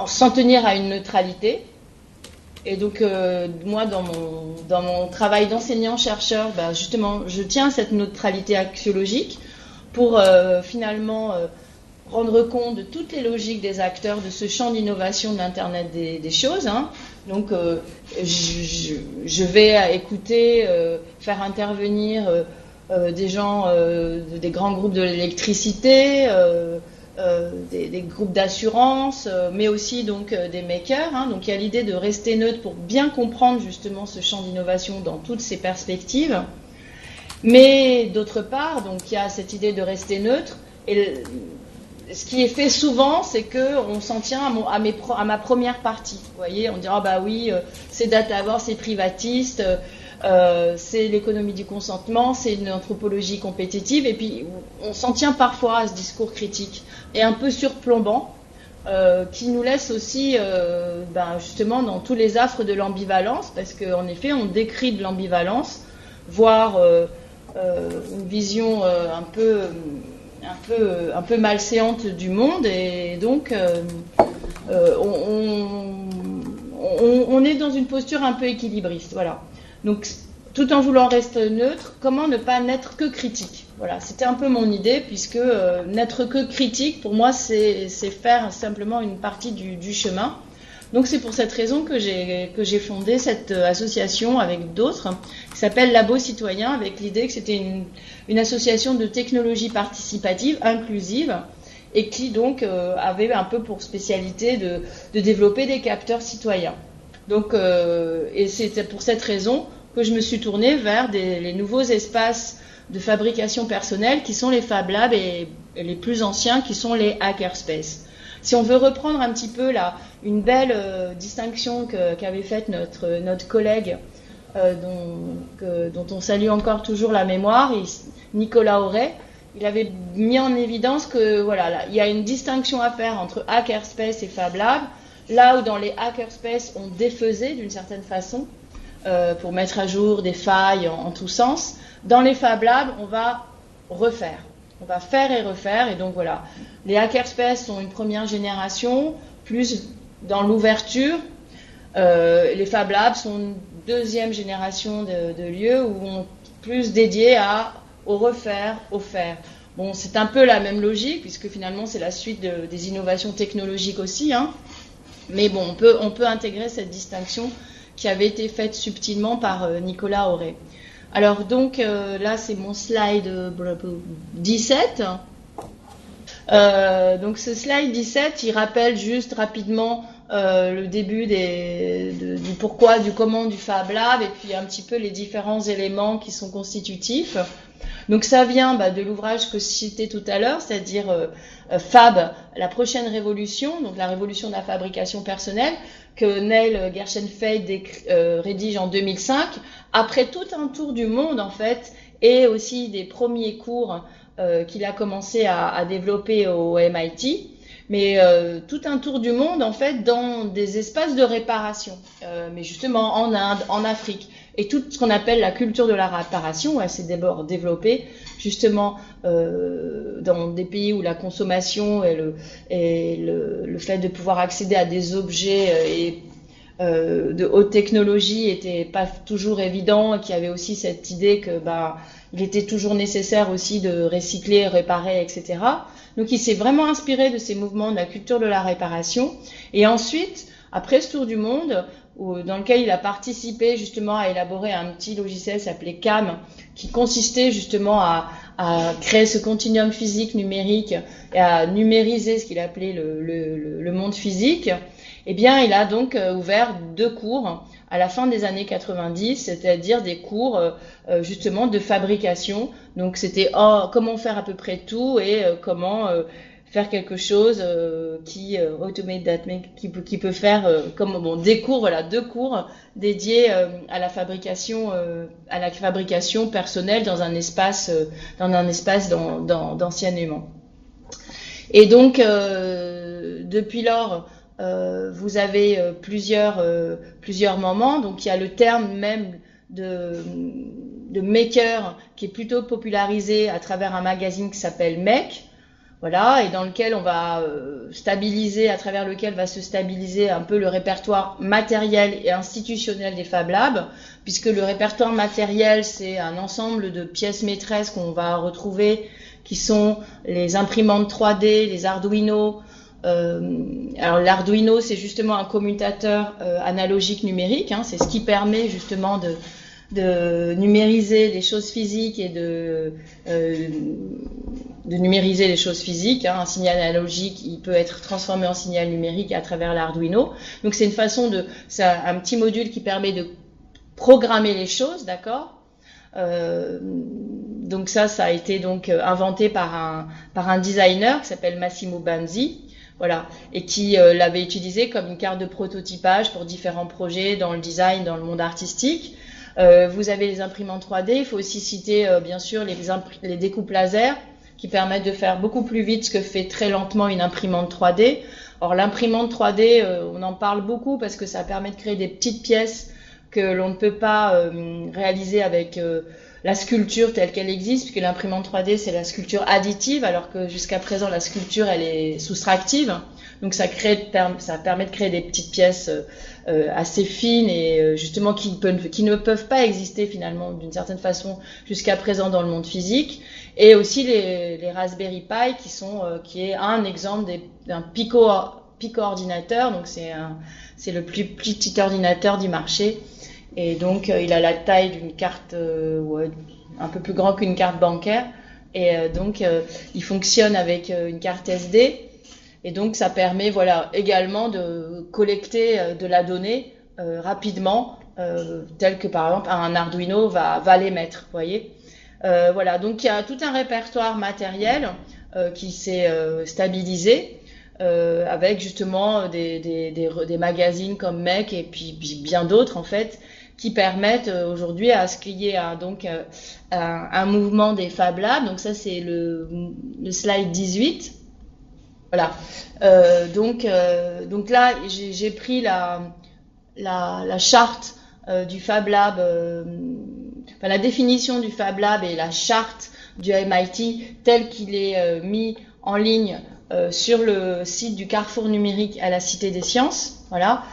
s'en tenir à une neutralité. Et donc moi dans mon travail d'enseignant-chercheur, justement je tiens à cette neutralité axiologique pour finalement rendre compte de toutes les logiques des acteurs de ce champ d'innovation de l'Internet des choses. Hein. Donc je vais écouter, faire intervenir des gens, des grands groupes de l'électricité, des groupes d'assurance, mais aussi donc des makers. Hein. Donc il y a l'idée de rester neutre pour bien comprendre justement ce champ d'innovation dans toutes ses perspectives. Mais d'autre part, donc il y a cette idée de rester neutre. Et ce qui est fait souvent, c'est que on s'en tient à ma première partie. Vous voyez, on dira bah oui, c'est datavore, c'est privatiste, c'est l'économie du consentement, c'est une anthropologie compétitive. Et puis on s'en tient parfois à ce discours critique et un peu surplombant, qui nous laisse aussi, justement, dans tous les affres de l'ambivalence, parce qu'en effet, on décrit de l'ambivalence, voire une vision un peu malséante du monde, et donc on est dans une posture un peu équilibriste, voilà. Donc tout en voulant rester neutre, comment ne pas n'être que critique? Voilà, c'était un peu mon idée, puisque n'être que critique, pour moi, c'est faire simplement une partie du chemin. Donc c'est pour cette raison que j'ai fondé cette association avec d'autres, qui s'appelle Labo Citoyen, avec l'idée que c'était une association de technologie participative, inclusive, et qui donc avait un peu pour spécialité de développer des capteurs citoyens. Donc, et c'est pour cette raison que je me suis tournée vers les nouveaux espaces de fabrication personnelle qui sont les Fab Labs et les plus anciens qui sont les hackerspaces. Si on veut reprendre un petit peu là une belle distinction qu'avait faite notre collègue dont on salue encore toujours la mémoire, Nicolas Auret, il avait mis en évidence que voilà, là, il y a une distinction à faire entre hackerspace et Fab Lab, là où dans les hackerspace on défaisait d'une certaine façon pour mettre à jour des failles en tous sens. Dans les Fab Labs, on va refaire. On va faire et refaire, et donc voilà. Les hackerspace sont une première génération, plus dans l'ouverture. Les Fab Labs sont une deuxième génération de lieux où on plus dédié au refaire, au faire. Bon, c'est un peu la même logique, puisque finalement c'est la suite des innovations technologiques aussi, hein. Mais bon, on peut intégrer cette distinction qui avait été faite subtilement par Nicolas Auret. Alors donc là c'est mon slide 17. Donc ce slide 17, il rappelle juste rapidement le début du pourquoi, du comment du Fab Lab, et puis un petit peu les différents éléments qui sont constitutifs. Donc ça vient de l'ouvrage que je citais tout à l'heure, c'est-à-dire Fab, la prochaine révolution, donc la révolution de la fabrication personnelle, que Neil Gershenfeld rédige en 2005, après tout un tour du monde en fait, et aussi des premiers cours qu'il a commencé à développer au MIT, mais tout un tour du monde en fait dans des espaces de réparation, mais justement en Inde, en Afrique, et tout ce qu'on appelle la culture de la réparation, elle s'est d'abord développée justement dans des pays où la consommation et le fait de pouvoir accéder à des objets de haute technologie était pas toujours évident, et qu'il y avait aussi cette idée que il était toujours nécessaire aussi de recycler, réparer, etc. Donc il s'est vraiment inspiré de ces mouvements de la culture de la réparation, et ensuite, après ce tour du monde, dans lequel il a participé justement à élaborer un petit logiciel s'appelait CAM, qui consistait justement à créer ce continuum physique numérique et à numériser ce qu'il appelait le monde physique. Eh bien, il a donc ouvert 2 cours à la fin des années 90, c'est-à-dire des cours justement de fabrication. Donc c'était comment faire à peu près tout, et comment faire quelque chose qui automate that, qui peut faire des cours, voilà, 2 cours dédiés à la fabrication personnelle dans un espace d'enseignement. Et donc depuis lors, vous avez plusieurs moments. Donc il y a le terme même de maker qui est plutôt popularisé à travers un magazine qui s'appelle Make, voilà, et dans lequel on va à travers lequel va se stabiliser un peu le répertoire matériel et institutionnel des Fab Labs, puisque le répertoire matériel, c'est un ensemble de pièces maîtresses qu'on va retrouver, qui sont les imprimantes 3D, les Arduino. Alors l'Arduino, c'est justement un commutateur analogique numérique, hein, c'est ce qui permet justement de numériser les choses physiques et de numériser les choses physiques. Hein. Un signal analogique, il peut être transformé en signal numérique à travers l'Arduino. Donc c'est une façon c'est un petit module qui permet de programmer les choses, d'accord. Donc ça a été donc inventé par un designer qui s'appelle Massimo Banzi. Voilà, et qui l'avait utilisé comme une carte de prototypage pour différents projets dans le design, dans le monde artistique. Vous avez les imprimantes 3D, il faut aussi citer bien sûr les découpes laser qui permettent de faire beaucoup plus vite ce que fait très lentement une imprimante 3D. Or l'imprimante 3D, on en parle beaucoup parce que ça permet de créer des petites pièces que l'on ne peut pas réaliser avec la sculpture telle qu'elle existe, puisque l'imprimante 3D c'est la sculpture additive, alors que jusqu'à présent la sculpture elle est soustractive. Donc ça permet de créer des petites pièces assez fines et justement qui ne peuvent pas exister finalement d'une certaine façon jusqu'à présent dans le monde physique. Et aussi les Raspberry Pi qui est un exemple d'un Pico ordinateur. Donc c'est le plus petit ordinateur du marché. Et donc il a la taille d'une carte, un peu plus grand qu'une carte bancaire. Et donc il fonctionne avec une carte SD. Et donc ça permet également de collecter de la donnée rapidement, tel que par exemple un Arduino va l'émettre, vous voyez. Voilà, donc il y a tout un répertoire matériel qui s'est stabilisé avec justement des magazines comme Make et puis bien d'autres en fait qui permettent aujourd'hui à ce qu'il y ait un mouvement des Fab Labs. Donc ça c'est le slide 18. Voilà. Donc là j'ai pris la charte du Fab Lab, la définition du Fab Lab et la charte du MIT tel qu'il est mis en ligne sur le site du Carrefour numérique à la Cité des Sciences. Voilà.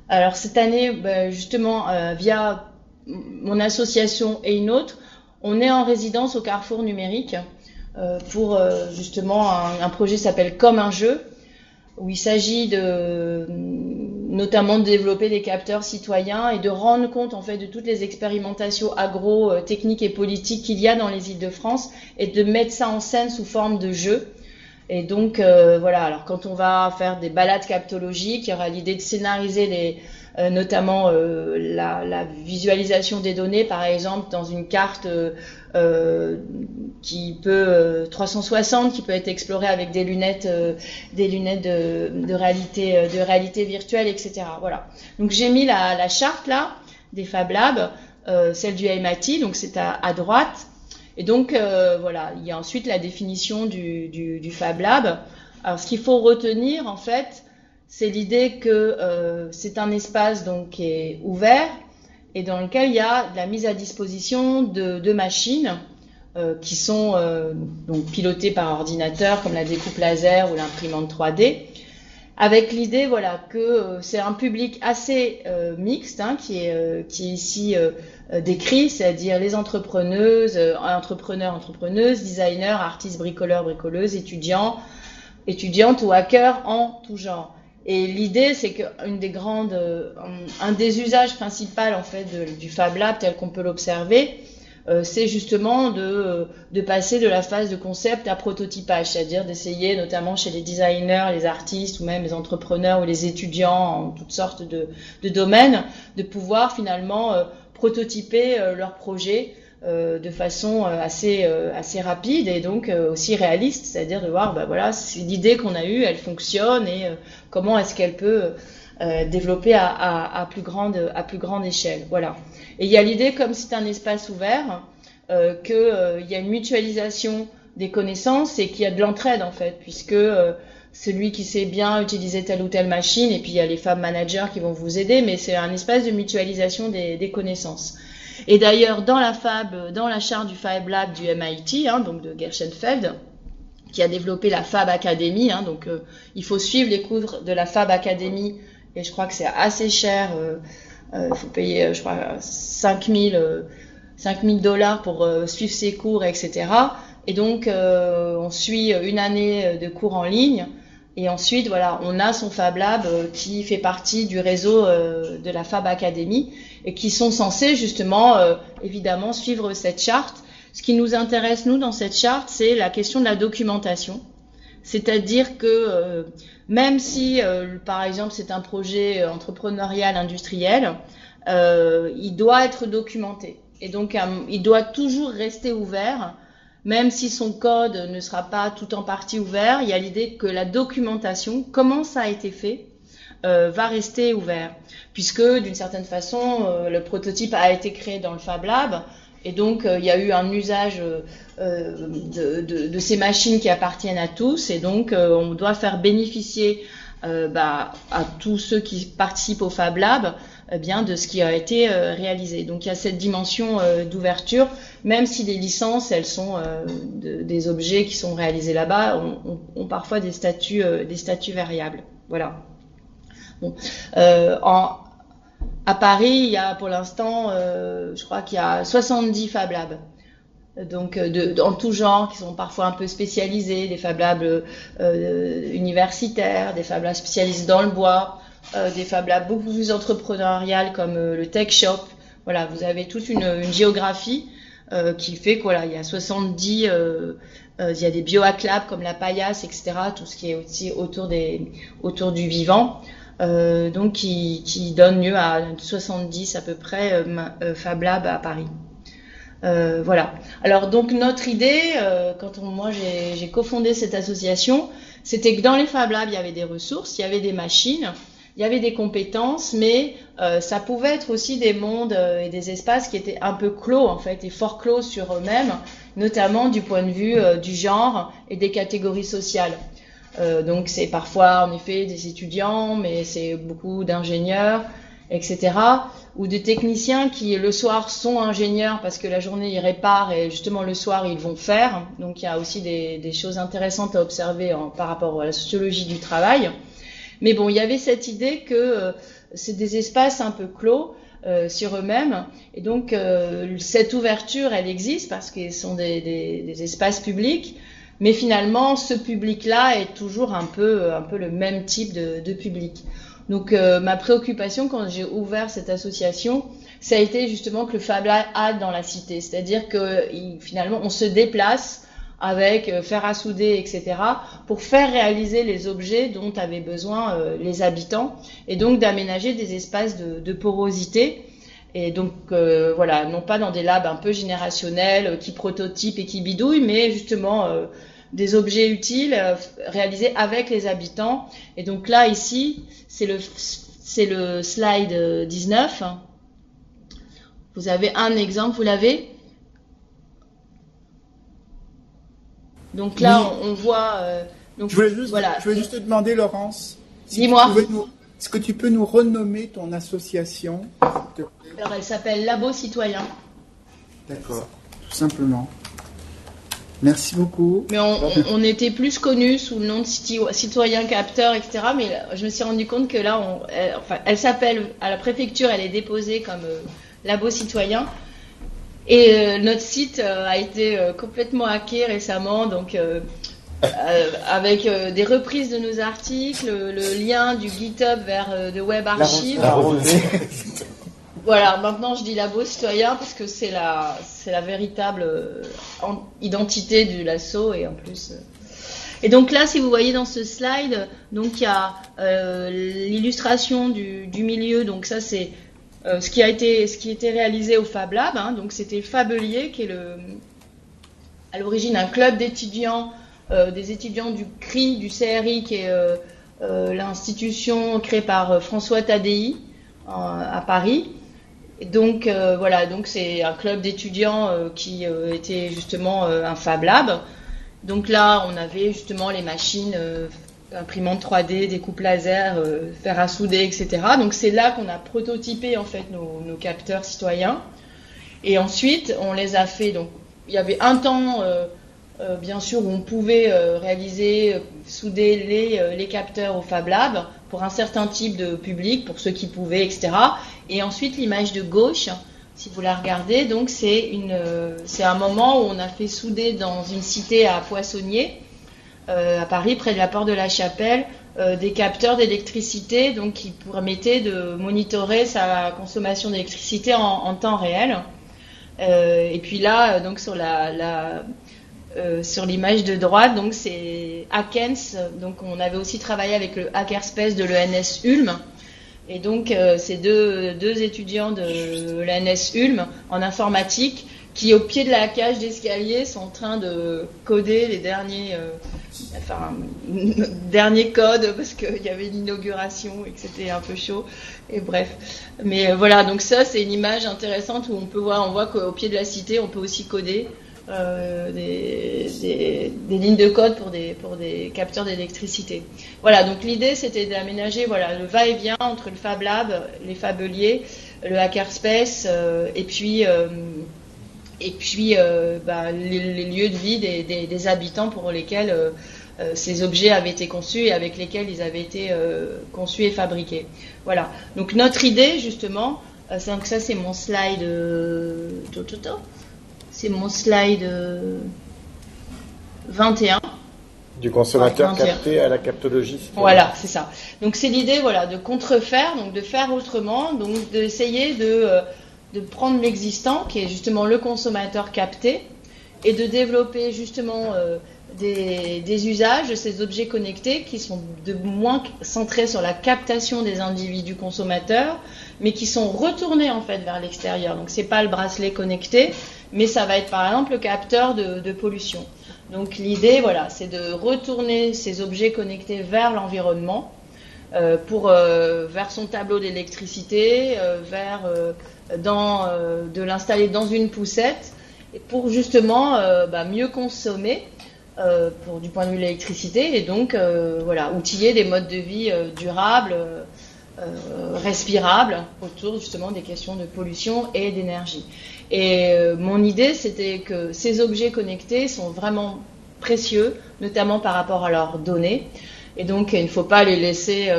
Alors cette année, justement, via mon association et une autre, on est en résidence au Carrefour numérique pour justement un projet qui s'appelle Comme un jeu, où il s'agit notamment de développer des capteurs citoyens et de rendre compte en fait de toutes les expérimentations agro, techniques et politiques qu'il y a dans les Îles-de-France et de mettre ça en scène sous forme de jeu. Et donc voilà, alors quand on va faire des balades captologiques, il y aura l'idée de scénariser notamment la visualisation des données, par exemple dans une carte qui peut 360, qui peut être explorée avec des lunettes de réalité virtuelle, etc. Voilà. Donc j'ai mis la charte là des Fab Labs, celle du MIT, donc c'est à droite. Et donc voilà, il y a ensuite la définition du Fab Lab. Alors ce qu'il faut retenir en fait, c'est l'idée que c'est un espace donc qui est ouvert et dans lequel il y a de la mise à disposition de machines qui sont donc pilotées par ordinateur comme la découpe laser ou l'imprimante 3D, avec l'idée voilà que c'est un public assez mixte qui est ici décrit, c'est-à-dire les entrepreneuses, entrepreneuses, designers, artistes, bricoleurs, bricoleuses, étudiantes ou hackers en tout genre. Et l'idée, c'est que un des usages principaux en fait du Fab Lab tel qu'on peut l'observer, c'est justement de passer de la phase de concept à prototypage, c'est-à-dire d'essayer, notamment chez les designers, les artistes ou même les entrepreneurs ou les étudiants en toutes sortes de domaines, de pouvoir finalement prototyper leurs projets de façon assez rapide et donc aussi réaliste, c'est-à-dire de voir voilà, c'est l'idée qu'on a eue, elle fonctionne et comment est-ce qu'elle peut développer à plus grande échelle. Voilà. Et il y a l'idée, comme c'est un espace ouvert, qu'il y a une mutualisation des connaissances et qu'il y a de l'entraide en fait, puisque celui qui sait bien utiliser telle ou telle machine, et puis il y a les fab managers qui vont vous aider, mais c'est un espace de mutualisation des connaissances. Et d'ailleurs, dans la charte du Fab Lab du MIT, donc de Gershenfeld, qui a développé la Fab Academy, donc il faut suivre les cours de la Fab Academy, et je crois que c'est assez cher, il faut payer, je crois, $5 000 pour suivre ces cours, etc. Et donc, on suit une année de cours en ligne, et ensuite, voilà, on a son Fab Lab qui fait partie du réseau de la Fab Academy, et qui sont censés justement, évidemment, suivre cette charte. Ce qui nous intéresse, nous, dans cette charte, c'est la question de la documentation. C'est-à-dire que même si, par exemple, c'est un projet entrepreneurial, industriel, il doit être documenté. Et donc, il doit toujours rester ouvert, même si son code ne sera pas tout en partie ouvert. Il y a l'idée que la documentation, comment ça a été fait, va rester ouvert. Puisque, d'une certaine façon, le prototype a été créé dans le Fab Lab, et donc il y a eu un usage de ces machines qui appartiennent à tous, et donc on doit faire bénéficier à tous ceux qui participent au Fab Lab bien de ce qui a été réalisé. Donc il y a cette dimension d'ouverture, même si les licences, elles sont des objets qui sont réalisés là-bas, ont parfois des statuts variables. Voilà. Bon. À Paris, il y a pour l'instant, je crois qu'il y a 70 Fab Labs, donc en tout genre, qui sont parfois un peu spécialisés, des Fab Labs universitaires, des Fab Labs spécialisés dans le bois, des Fab Labs beaucoup plus entrepreneuriales comme le Tech Shop. Voilà, vous avez toute une géographie qui fait qu'il y a 70, il y a des biohack labs comme la paillasse, etc., tout ce qui est aussi autour du vivant. Donc qui donne lieu à 70 à peu près Fab Lab à Paris. Voilà. Alors donc notre idée, moi j'ai cofondé cette association, c'était que dans les Fab Labs il y avait des ressources, il y avait des machines, il y avait des compétences, mais ça pouvait être aussi des mondes et des espaces qui étaient un peu clos en fait, et fort clos sur eux-mêmes, notamment du point de vue du genre et des catégories sociales. Donc c'est parfois en effet des étudiants, mais c'est beaucoup d'ingénieurs, etc. Ou des techniciens qui le soir sont ingénieurs parce que la journée ils réparent et justement le soir ils vont faire. Donc il y a aussi des choses intéressantes à observer par rapport à la sociologie du travail. Mais bon, il y avait cette idée que c'est des espaces un peu clos sur eux-mêmes, et donc cette ouverture elle existe parce qu'ils sont des espaces publics. Mais finalement, ce public-là est toujours un peu le même type de public. Donc, ma préoccupation quand j'ai ouvert cette association, ça a été justement que le Fab Lab aille dans la cité. C'est-à-dire que finalement, on se déplace avec fer à souder, etc., pour faire réaliser les objets dont avaient besoin les habitants, et donc d'aménager des espaces de porosité. Et donc, voilà, non pas dans des labs un peu générationnels qui prototypent et qui bidouillent, mais justement des objets utiles réalisés avec les habitants. Et donc là, ici, c'est le slide 19. Vous avez un exemple, vous l'avez? Donc là, oui. On voit... donc, je voulais juste te demander, Laurence, dis-moi. Est-ce que tu peux nous renommer ton association? Alors, elle s'appelle Labo Citoyen. D'accord, tout simplement. Merci beaucoup. Mais on était plus connus sous le nom de Citoyen Capteur, etc. Mais je me suis rendu compte que là, elle s'appelle, à la préfecture, elle est déposée comme Labo Citoyen. Et notre site a été complètement hacké récemment, donc avec des reprises de nos articles, le lien du GitHub vers de Web Archive. Voilà, maintenant je dis Labo Citoyen parce que c'est la véritable identité de l'asso, et en plus. Et donc là, si vous voyez dans ce slide, donc il y a l'illustration du milieu. Donc ça c'est ce qui était réalisé au Fab Lab. Donc c'était Fabelier qui est à l'origine un club d'étudiants, des étudiants du CRI, du CRI, qui est l'institution créée par François Tadei à Paris. Et donc voilà, donc c'est un club d'étudiants qui était justement un Fab Lab. Donc là, on avait justement les machines imprimante 3D, découpe laser, fer à souder, etc. Donc c'est là qu'on a prototypé en fait nos capteurs citoyens. Et ensuite, on les a fait. Donc il y avait un temps, bien sûr, où on pouvait réaliser, souder les capteurs au Fab Lab pour un certain type de public, pour ceux qui pouvaient, etc. Et ensuite, l'image de gauche, si vous la regardez, donc c'est un moment où on a fait souder dans une cité à Poissonnier, à Paris, près de la porte de la Chapelle, des capteurs d'électricité, donc qui permettaient de monitorer sa consommation d'électricité en temps réel. Et puis là, donc sur sur l'image de droite, donc c'est Hackens. Donc on avait aussi travaillé avec le Hackerspace de l'ENS Ulm. Et donc c'est deux étudiants de l'ENS Ulm en informatique qui, au pied de la cage d'escalier, sont en train de coder les derniers codes parce qu'il y avait l'inauguration et que c'était un peu chaud. Et bref. Mais voilà, donc ça, c'est une image intéressante où on voit qu'au pied de la cité, on peut aussi coder des lignes de code pour des capteurs d'électricité. Voilà, donc l'idée, c'était d'aménager le va-et-vient entre le Fab Lab, les Fabeliers, le Hackerspace, et puis les lieux de vie des habitants pour lesquels ces objets avaient été conçus et avec lesquels ils avaient été conçus et fabriqués. Voilà. Donc notre idée, justement, ça c'est mon slide. C'est mon slide 21. Du consommateur capté à la captologie. Voilà, c'est ça. Donc c'est l'idée, de contrefaire, donc de faire autrement, donc d'essayer de prendre l'existant, qui est justement le consommateur capté, et de développer justement des usages de ces objets connectés qui sont de moins centrés sur la captation des individus consommateurs, mais qui sont retournés en fait vers l'extérieur. Donc c'est pas le bracelet connecté, mais ça va être par exemple le capteur de pollution. Donc l'idée, c'est de retourner ces objets connectés vers l'environnement, vers son tableau d'électricité, de l'installer dans une poussette, pour justement mieux consommer du point de vue de l'électricité, et donc outiller des modes de vie durables, respirables, autour justement des questions de pollution et d'énergie. Et mon idée, c'était que ces objets connectés sont vraiment précieux, notamment par rapport à leurs données, et donc il ne faut pas les laisser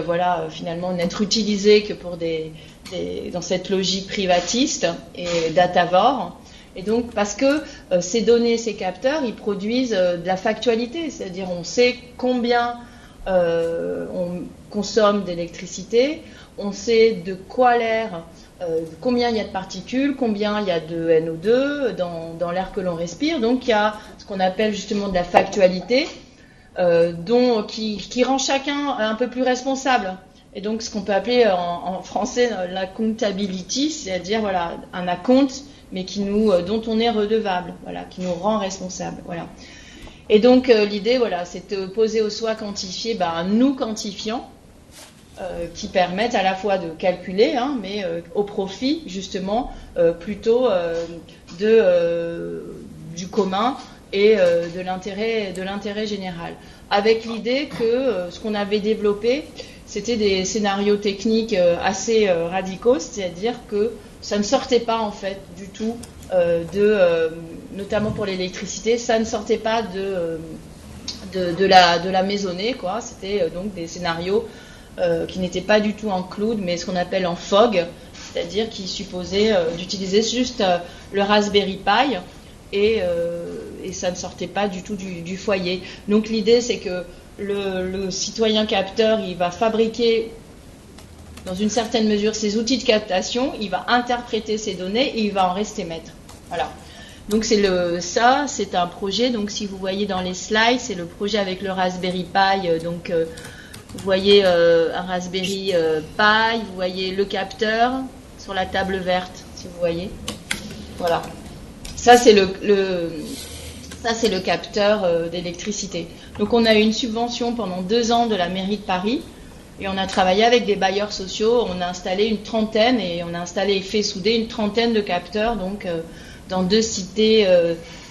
finalement n'être utilisés que pour dans cette logique privatiste et datavore. Et donc parce que ces données, ces capteurs, ils produisent de la factualité, c'est-à-dire on sait combien on consomme d'électricité, on sait de quoi l'air, combien il y a de particules, combien il y a de NO2 dans l'air que l'on respire. Donc il y a ce qu'on appelle justement de la factualité, qui rend chacun un peu plus responsable. Et donc ce qu'on peut appeler en français l'accountability, c'est-à-dire un acompte, mais dont on est redevable, qui nous rend responsable. Voilà. Et donc l'idée, c'est de poser au soi quantifié un nous quantifiant qui permettent à la fois de calculer, mais au profit justement plutôt du commun et de l'intérêt général. Avec l'idée que ce qu'on avait développé, c'était des scénarios techniques assez radicaux, c'est-à-dire que ça ne sortait pas en fait du tout notamment pour l'électricité, ça ne sortait pas de la maisonnée, quoi. C'était donc des scénarios qui n'étaient pas du tout en cloud, mais ce qu'on appelle en fog, c'est-à-dire qui supposaient d'utiliser juste le Raspberry Pi et ça ne sortait pas du tout du foyer. Donc l'idée, c'est que le citoyen capteur, il va fabriquer dans une certaine mesure ses outils de captation, il va interpréter ces données et il va en rester maître. Voilà. Donc c'est un projet. Donc si vous voyez dans les slides, c'est le projet avec le Raspberry Pi. Vous voyez un Raspberry Pi, vous voyez le capteur sur la table verte, si vous voyez. Voilà. Ça c'est le capteur d'électricité. Donc on a eu une subvention pendant 2 ans de la mairie de Paris. Et on a travaillé avec des bailleurs sociaux, on a installé une trentaine et on a installé et fait souder une trentaine de capteurs donc dans 2 cités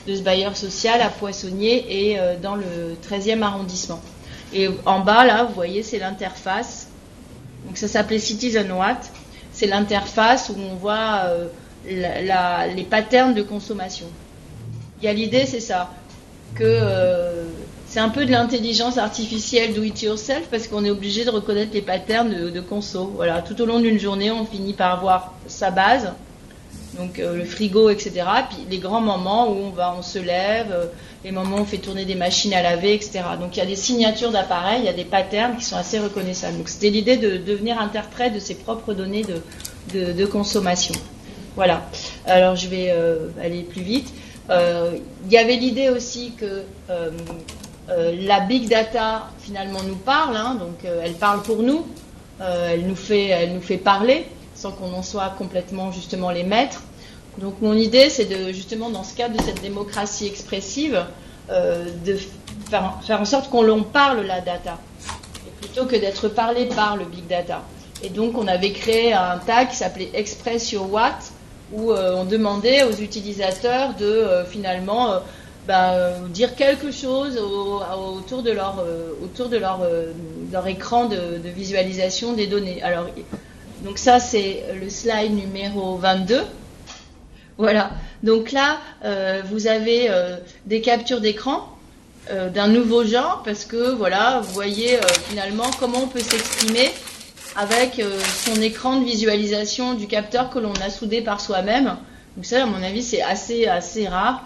de ce bailleur social, à Poissonnier et dans le 13e arrondissement. Et en bas, là, vous voyez, c'est l'interface. Donc ça s'appelait CitizenWatt. C'est l'interface où on voit les patterns de consommation. Il y a l'idée, c'est ça, que c'est un peu de l'intelligence artificielle do it yourself parce qu'on est obligé de reconnaître les patterns de conso. Voilà, tout au long d'une journée, on finit par voir sa base, donc le frigo, etc. Puis les grands moments où on se lève, les moments où on fait tourner des machines à laver, etc. Donc il y a des signatures d'appareils, il y a des patterns qui sont assez reconnaissables. Donc c'était l'idée de devenir interprète de ses propres données de consommation. Voilà. Alors je vais aller plus vite. Il y avait l'idée aussi que la big data finalement nous parle, hein, donc elle parle pour nous, elle nous fait parler sans qu'on en soit complètement justement les maîtres. Donc mon idée c'est de justement dans ce cadre de cette démocratie expressive de faire en sorte qu'on l'on parle la data plutôt que d'être parlé par le big data. Et donc on avait créé un tag qui s'appelait Express Your What où on demandait aux utilisateurs de finalement dire quelque chose autour de leur écran de visualisation des données. Alors, donc ça, c'est le slide numéro 22. Voilà. Donc là, vous avez des captures d'écran d'un nouveau genre parce que, voilà, vous voyez finalement comment on peut s'exprimer avec son écran de visualisation du capteur que l'on a soudé par soi-même. Donc ça, à mon avis, c'est assez rare.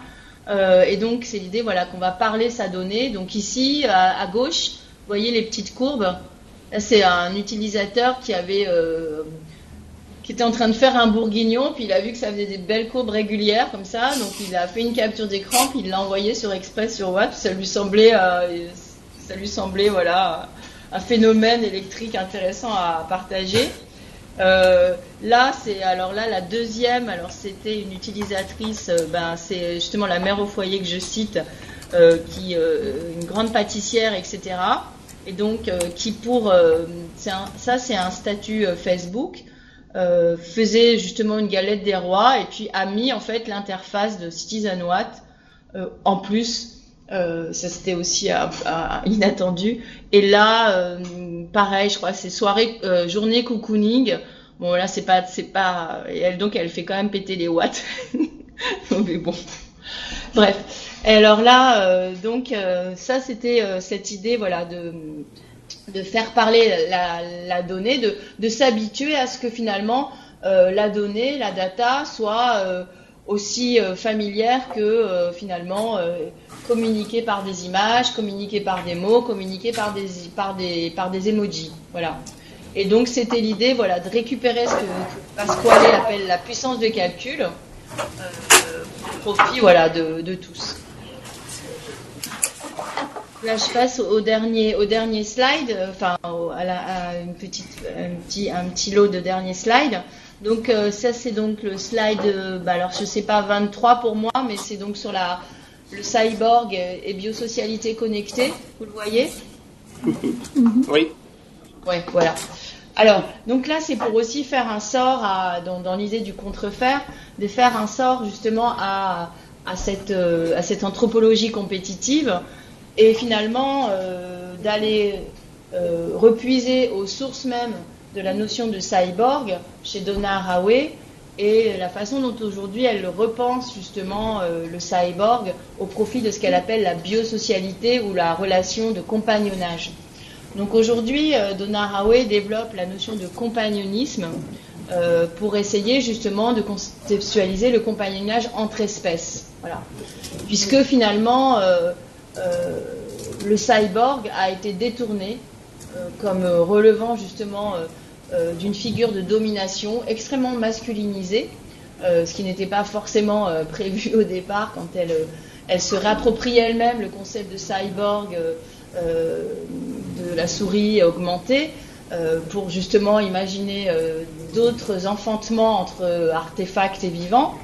Et donc, c'est l'idée, voilà, qu'on va parler sa donnée. Donc ici, à gauche, vous voyez les petites courbes. Là, c'est un utilisateur qui était en train de faire un bourguignon, puis il a vu que ça faisait des belles courbes régulières comme ça. Donc, il a fait une capture d'écran, puis il l'a envoyé sur Express sur Watt. Ça lui semblait, voilà, un phénomène électrique intéressant à partager. Là, la deuxième, alors c'était une utilisatrice, c'est justement la mère au foyer que je cite, une grande pâtissière, etc. Et donc, c'est un statut Facebook, faisait justement une galette des rois et puis a mis en fait l'interface de CitizenWatt en plus. Ça c'était aussi inattendu. Et là, pareil, je crois que c'est journée cocooning. Bon là c'est pas. Et elle fait quand même péter les watts. Mais bon. Bref. Et alors là, ça c'était cette idée, voilà, de faire parler la donnée, de s'habituer à ce que finalement la donnée, la data soit aussi familière que finalement communiquée par des images, communiquée par des mots, communiquée par des emojis. Voilà. Et donc c'était l'idée, voilà, de récupérer ce que Pasquale appelle la puissance de calcul au profit, voilà, de tous. Là, je passe au dernier slide, un petit lot de derniers slides. Donc ça c'est donc le slide, alors je sais pas 23 pour moi, mais c'est donc sur le cyborg et biosocialité connectée, vous le voyez? Oui. Ouais, voilà. Alors, donc là c'est pour aussi faire un sort dans l'idée du contrefaire, de faire un sort justement à cette anthropologie compétitive et finalement d'aller repuiser aux sources mêmes de la notion de cyborg chez Donna Haraway et la façon dont aujourd'hui elle repense justement le cyborg au profit de ce qu'elle appelle la biosocialité ou la relation de compagnonnage. Donc aujourd'hui, Donna Haraway développe la notion de compagnonisme pour essayer justement de conceptualiser le compagnonnage entre espèces. Voilà. Puisque finalement, le cyborg a été détourné comme relevant justement d'une figure de domination extrêmement masculinisée, ce qui n'était pas forcément prévu au départ quand elle se réapproprie elle-même le concept de cyborg de la souris augmentée pour justement imaginer d'autres enfantements entre artefacts et vivants.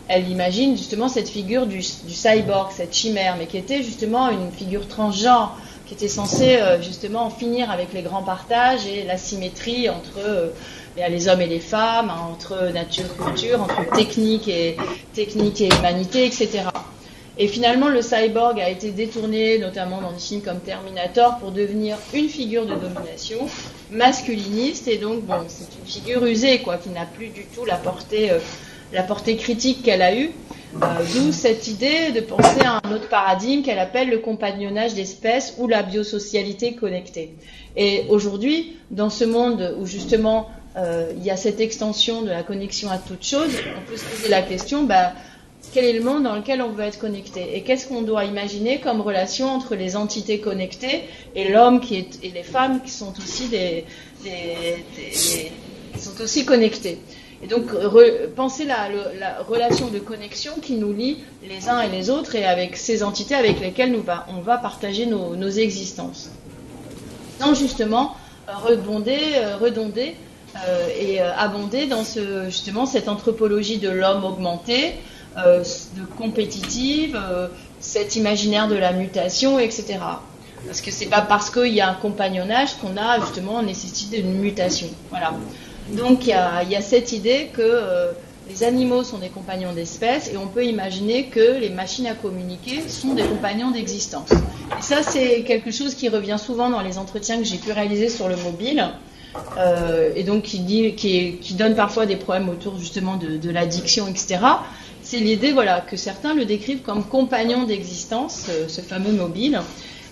Elle imagine justement cette figure du cyborg, cette chimère, mais qui était justement une figure transgenre, qui était censée justement en finir avec les grands partages et l'asymétrie entre les hommes et les femmes, entre nature et culture, entre technique et humanité, etc. Et finalement, le cyborg a été détourné, notamment dans des films comme Terminator, pour devenir une figure de domination masculiniste. Et donc, bon, c'est une figure usée, quoi, qui n'a plus du tout la portée critique qu'elle a eue. D'où cette idée de penser à un autre paradigme qu'elle appelle le compagnonnage d'espèces ou la biosocialité connectée. Et aujourd'hui, dans ce monde où justement il y a cette extension de la connexion à toute chose, on peut se poser la question, quel est le monde dans lequel on veut être connecté? Et qu'est-ce qu'on doit imaginer comme relation entre les entités connectées et l'homme et les femmes qui sont aussi sont aussi connectés? Et donc, penser la relation de connexion qui nous lie les uns et les autres et avec ces entités avec lesquelles on va partager nos existences. Donc, justement, redonder et abonder dans cette anthropologie de l'homme augmenté, de compétitive, cet imaginaire de la mutation, etc. Parce que c'est pas parce qu'il y a un compagnonnage qu'on a justement nécessité d'une mutation. Voilà. Donc il y a cette idée que les animaux sont des compagnons d'espèces et on peut imaginer que les machines à communiquer sont des compagnons d'existence. Et ça, c'est quelque chose qui revient souvent dans les entretiens que j'ai pu réaliser sur le mobile. Et donc qui donne parfois des problèmes autour justement de l'addiction, etc. C'est l'idée, voilà, que certains le décrivent comme compagnon d'existence, ce fameux mobile.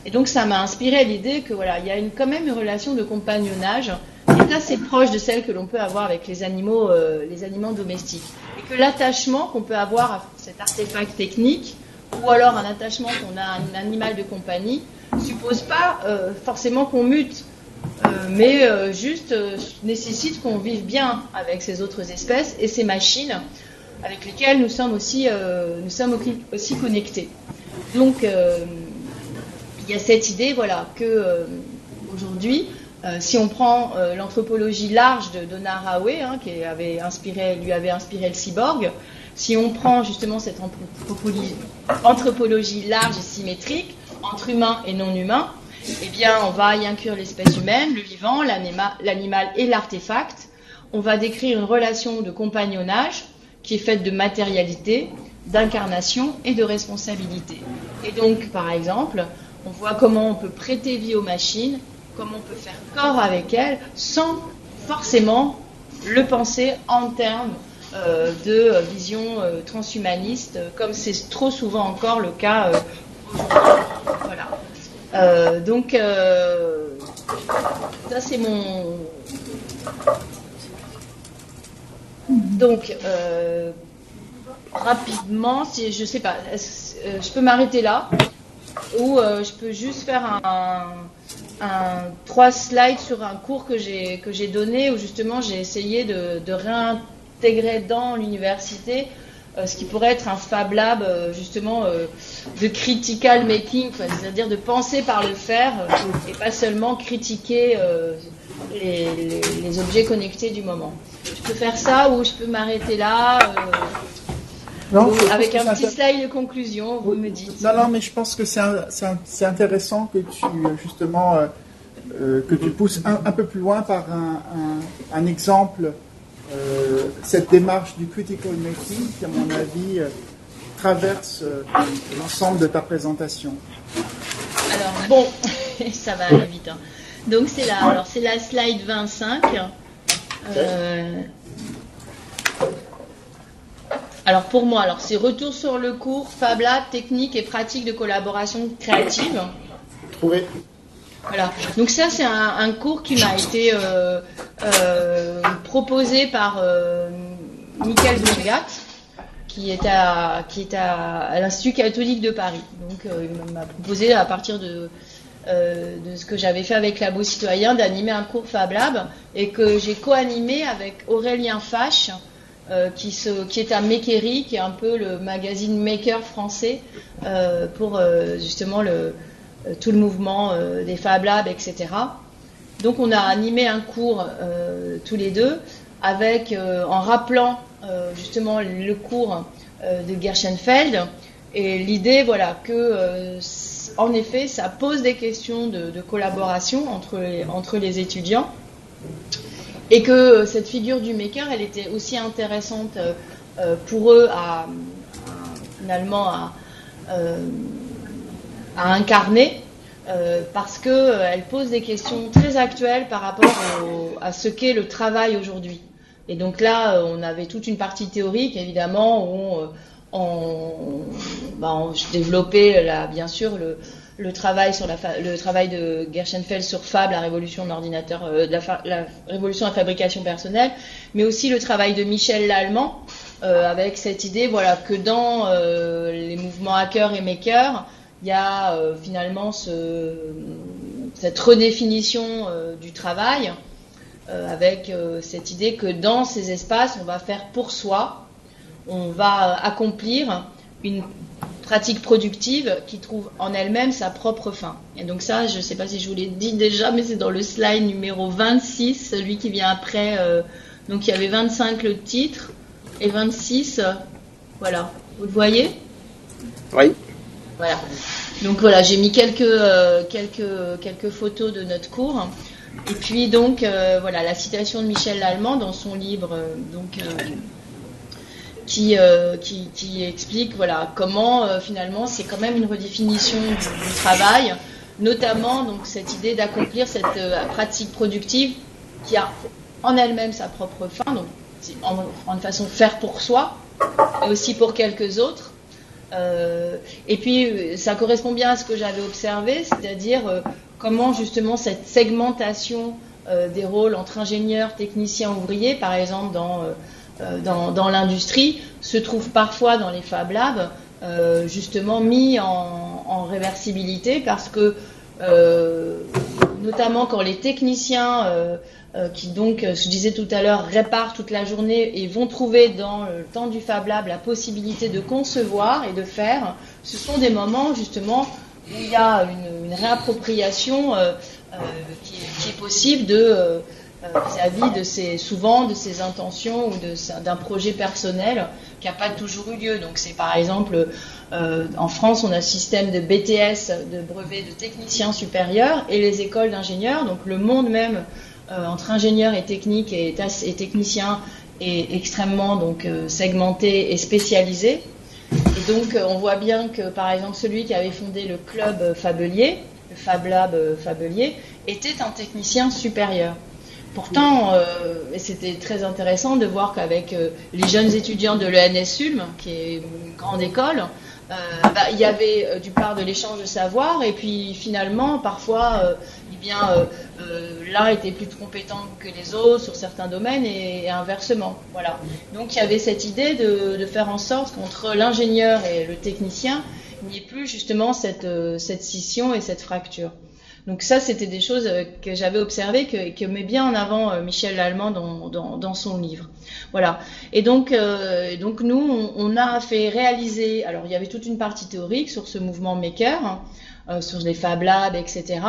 Et donc ça m'a inspiré l'idée que voilà, il y a quand même une relation de compagnonnage qui est assez proche de celle que l'on peut avoir avec les animaux domestiques. Et que l'attachement qu'on peut avoir à cet artefact technique, ou alors un attachement qu'on a à un animal de compagnie, suppose pas forcément qu'on mute. Mais juste nécessite qu'on vive bien avec ces autres espèces et ces machines avec lesquelles nous sommes aussi connectés. Donc il y a cette idée, voilà, que aujourd'hui, si on prend l'anthropologie large de Donna Haraway, qui lui avait inspiré le cyborg, si on prend justement cette anthropologie large et symétrique entre humains et non humains, eh bien, on va y inclure l'espèce humaine, le vivant, l'animal et l'artefact. On va décrire une relation de compagnonnage qui est faite de matérialité, d'incarnation et de responsabilité. Et donc, par exemple, on voit comment on peut prêter vie aux machines, comment on peut faire corps avec elles, sans forcément le penser en termes de vision transhumaniste, comme c'est trop souvent encore le cas aujourd'hui. Voilà. Donc, ça c'est mon... Donc, rapidement, si je sais pas, je peux m'arrêter là, ou je peux juste faire un 3 slides sur un cours que j'ai donné, où justement j'ai essayé de réintégrer dans l'université ce qui pourrait être un Fab Lab, justement, de critical making, c'est-à-dire de penser par le faire et pas seulement critiquer les objets connectés du moment. Je peux faire ça ou je peux m'arrêter là non, avec un petit slide de conclusion, vous me dites. Non, mais je pense que c'est intéressant que tu, justement, que tu pousses un peu plus loin par un exemple. Cette démarche du critical making qui, à mon avis, traverse l'ensemble de ta présentation. Alors, bon, ça va aller vite. Donc, c'est la slide 25. Alors, pour moi, c'est retour sur le cours Fab Lab, technique et pratique de collaboration créative. Trouvé. Voilà. Donc ça, c'est un cours qui m'a été proposé par Michael Burgat, qui est à l'Institut catholique de Paris. Donc il m'a proposé, à partir de ce que j'avais fait avec Labo Citoyen, d'animer un cours Fab Lab, et que j'ai co-animé avec Aurélien Fache, qui est à Makery, qui est un peu le magazine maker français, pour justement tout le mouvement des Fab Labs, etc. Donc on a animé un cours tous les deux, en rappelant justement le cours de Gershenfeld, et l'idée, voilà, que en effet ça pose des questions de collaboration entre les étudiants, et que cette figure du maker, elle était aussi intéressante pour eux finalement à incarner. Parce qu'elle pose des questions très actuelles par rapport à ce qu'est le travail aujourd'hui. Et donc là, on avait toute une partie théorique, évidemment, où je développais bien sûr le travail le travail de Gershenfeld sur Fab, la révolution de l'ordinateur, la révolution de la fabrication personnelle, mais aussi le travail de Michel Lallemand, avec cette idée, voilà, que dans les mouvements hacker et maker, il y a finalement cette redéfinition du travail, avec cette idée que dans ces espaces, on va faire pour soi, on va accomplir une pratique productive qui trouve en elle-même sa propre fin. Et donc ça, je ne sais pas si je vous l'ai dit déjà, mais c'est dans le slide numéro 26, celui qui vient après. Donc il y avait 25 le titre, et 26, voilà, vous le voyez ? Oui. Voilà. Donc voilà, j'ai mis quelques photos de notre cours. Et puis donc voilà, la citation de Michel Lallemand dans son livre qui explique voilà comment finalement c'est quand même une redéfinition du travail, notamment donc cette idée d'accomplir cette pratique productive qui a en elle-même sa propre fin, donc en une façon faire pour soi, mais aussi pour quelques autres. Et puis ça correspond bien à ce que j'avais observé, c'est-à-dire comment justement cette segmentation des rôles entre ingénieurs, techniciens, ouvriers, par exemple dans l'industrie, se trouve parfois dans les Fab Labs justement mis en réversibilité, parce que notamment quand les techniciens qui donc, je disais tout à l'heure, réparent toute la journée et vont trouver dans le temps du Fab Lab la possibilité de concevoir et de faire, ce sont des moments justement où il y a une réappropriation qui est possible vis-à-vis souvent de ses intentions ou d'un projet personnel qui n'a pas toujours eu lieu. Donc c'est par exemple, en France, on a un système de BTS, de brevet de technicien supérieur, et les écoles d'ingénieurs, donc le monde même entre ingénieurs et techniques et techniciens est extrêmement donc segmenté et spécialisé. Et donc on voit bien que par exemple celui qui avait fondé le club Fabelier, le Fab Lab Fabelier, était un technicien supérieur. Pourtant, et c'était très intéressant de voir qu'avec les jeunes étudiants de l'ENS-ULM, qui est une grande école, il y avait du part de l'échange de savoir, et puis finalement, parfois, l'un était plus compétent que les autres sur certains domaines, et inversement. Voilà. Donc il y avait cette idée de faire en sorte qu'entre l'ingénieur et le technicien, il n'y ait plus justement cette scission et cette fracture. Donc ça, c'était des choses que j'avais observées, que met bien en avant Michel Lallemand dans son livre. Voilà. Et donc nous, on a fait réaliser. Alors, il y avait toute une partie théorique sur ce mouvement maker, sur les Fab Labs, etc.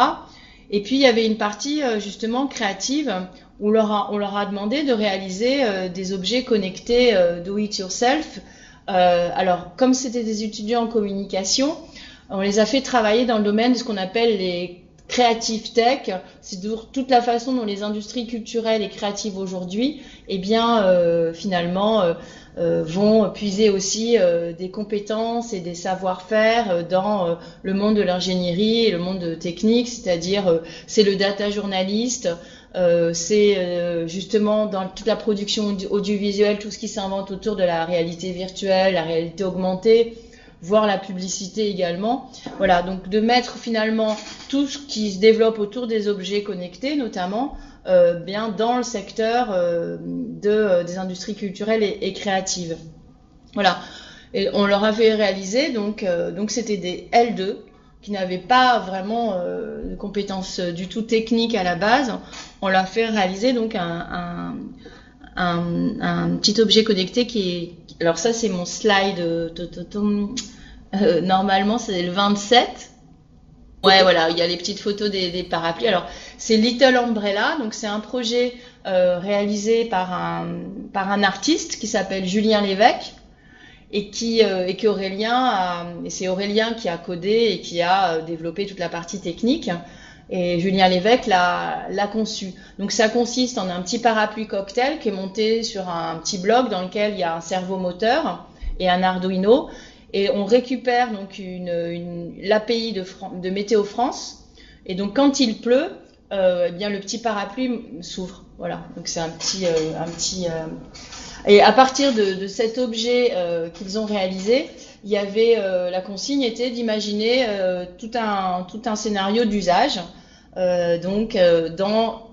Et puis il y avait une partie justement créative où on leur a demandé de réaliser des objets connectés do it yourself. Alors, comme c'était des étudiants en communication, on les a fait travailler dans le domaine de ce qu'on appelle les Creative Tech, c'est toute la façon dont les industries culturelles et créatives aujourd'hui, finalement, vont puiser aussi des compétences et des savoir-faire dans le monde de l'ingénierie et le monde technique, c'est-à-dire c'est le data journaliste, c'est justement dans toute la production audiovisuelle, tout ce qui s'invente autour de la réalité virtuelle, la réalité augmentée, voire la publicité également. Voilà, donc de mettre finalement tout ce qui se développe autour des objets connectés, notamment bien dans le secteur des industries culturelles et créatives. Voilà, et on leur a fait réaliser, donc c'était des L2 qui n'avaient pas vraiment de compétences du tout techniques à la base. On leur a fait réaliser donc un petit objet connecté qui est... Alors ça, c'est mon slide. Normalement, c'est le 27. Ouais, voilà, il y a les petites photos des parapluies. Alors, c'est Little Umbrella. Donc, c'est un projet réalisé par un artiste qui s'appelle Julien Lévesque et c'est Aurélien qui a codé et qui a développé toute la partie technique. Et Julien Lévesque l'a conçu. Donc ça consiste en un petit parapluie cocktail qui est monté sur un petit bloc dans lequel il y a un servomoteur et un Arduino. et on récupère donc l'API de Météo France. Et donc quand il pleut, eh bien le petit parapluie s'ouvre. Voilà. Donc c'est un petit et à partir de cet objet qu'ils ont réalisé, il y avait la consigne était d'imaginer tout un scénario d'usage. Donc dans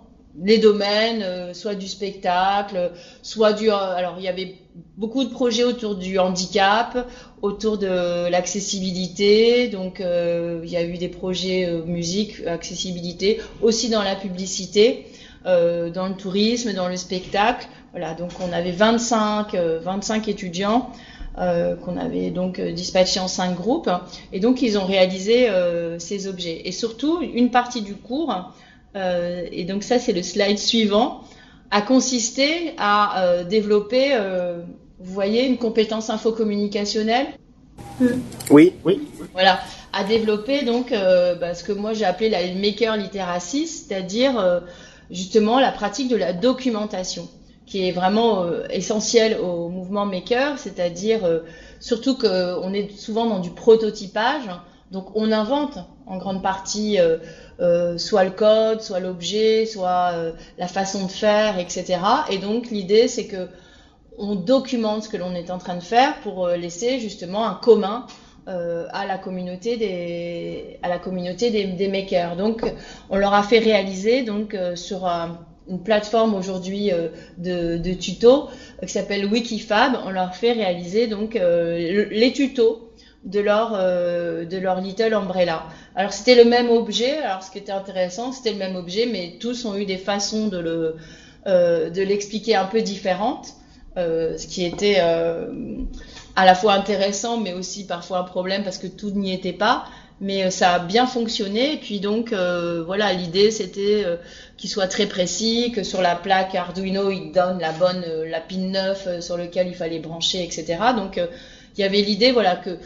les domaines, soit du spectacle, soit alors il y avait beaucoup de projets autour du handicap, autour de l'accessibilité. Donc il y a eu des projets musique, accessibilité, aussi dans la publicité, dans le tourisme, dans le spectacle. Voilà, donc on avait 25 étudiants qu'on avait donc dispatchés en 5 groupes, et donc ils ont réalisé ces objets. Et surtout, une partie du cours, et donc ça c'est le slide suivant, a consisté à développer, vous voyez, une compétence infocommunicationnelle. Oui. Voilà, à développer donc ce que moi j'ai appelé la maker literacy, c'est-à-dire justement la pratique de la documentation, qui est vraiment essentielle au mouvement maker, c'est-à-dire surtout qu'on est souvent dans du prototypage, donc on invente en grande partie soit le code, soit l'objet, soit la façon de faire, etc. Et donc l'idée c'est que on documente ce que l'on est en train de faire pour laisser justement un commun à la communauté des makers. Donc on leur a fait réaliser donc sur une plateforme aujourd'hui de tutos qui s'appelle Wikifab. On leur fait réaliser donc les tutos de leur Little Umbrella. Alors c'était le même objet. Alors ce qui était intéressant, c'était le même objet, mais tous ont eu des façons de l'expliquer un peu différentes, ce qui était à la fois intéressant, mais aussi parfois un problème parce que tout n'y était pas. Mais ça a bien fonctionné. Et puis donc voilà, l'idée c'était qu'il soit très précis, que sur la plaque Arduino il donne la pin 9 sur lequel il fallait brancher, etc. Donc il y avait l'idée voilà que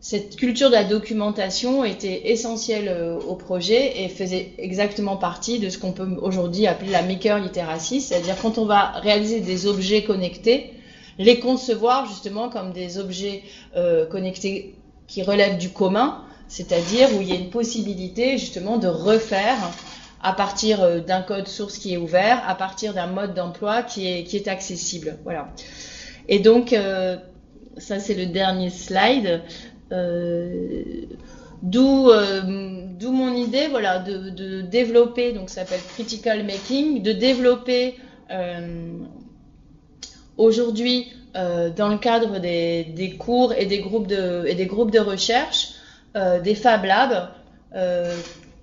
cette culture de la documentation était essentielle au projet et faisait exactement partie de ce qu'on peut aujourd'hui appeler la maker literacy, c'est-à-dire quand on va réaliser des objets connectés, les concevoir justement comme des objets connectés qui relèvent du commun, c'est-à-dire où il y a une possibilité justement de refaire à partir d'un code source qui est ouvert, à partir d'un mode d'emploi qui est accessible. Voilà. Et donc, ça c'est le dernier slide. D'où mon idée, voilà, de développer, donc ça s'appelle Critical Making, de développer aujourd'hui dans le cadre des cours et des groupes de recherche, des Fab Labs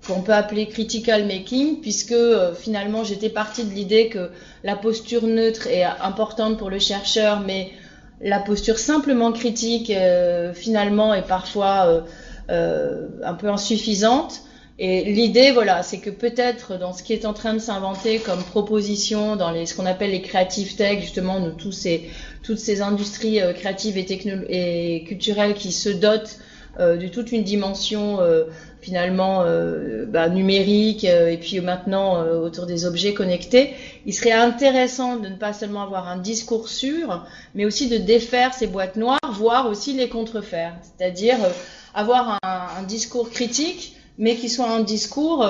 qu'on peut appeler Critical Making, puisque finalement j'étais partie de l'idée que la posture neutre est importante pour le chercheur, mais la posture simplement critique finalement est parfois un peu insuffisante. Et l'idée, voilà, c'est que peut-être dans ce qui est en train de s'inventer comme proposition dans ce qu'on appelle les creative tech, justement, de toutes ces industries créatives et culturelles qui se dotent de toute une dimension finalement numérique et puis maintenant autour des objets connectés, il serait intéressant de ne pas seulement avoir un discours sûr, mais aussi de défaire ces boîtes noires, voire aussi les contrefaire, c'est-à-dire avoir un discours critique, mais qui soit un discours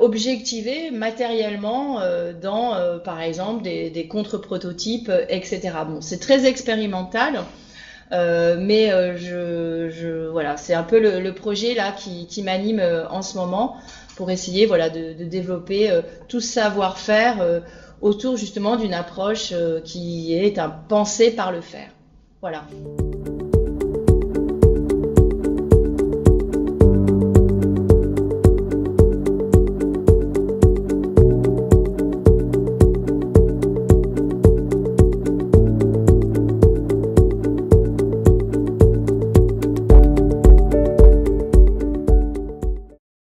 objectivé matériellement dans, par exemple, des contre-prototypes, etc. Bon, c'est très expérimental, mais voilà, c'est un peu le projet là qui m'anime en ce moment pour essayer, voilà, de développer tout ce savoir-faire autour justement d'une approche qui est un penser par le faire. Voilà.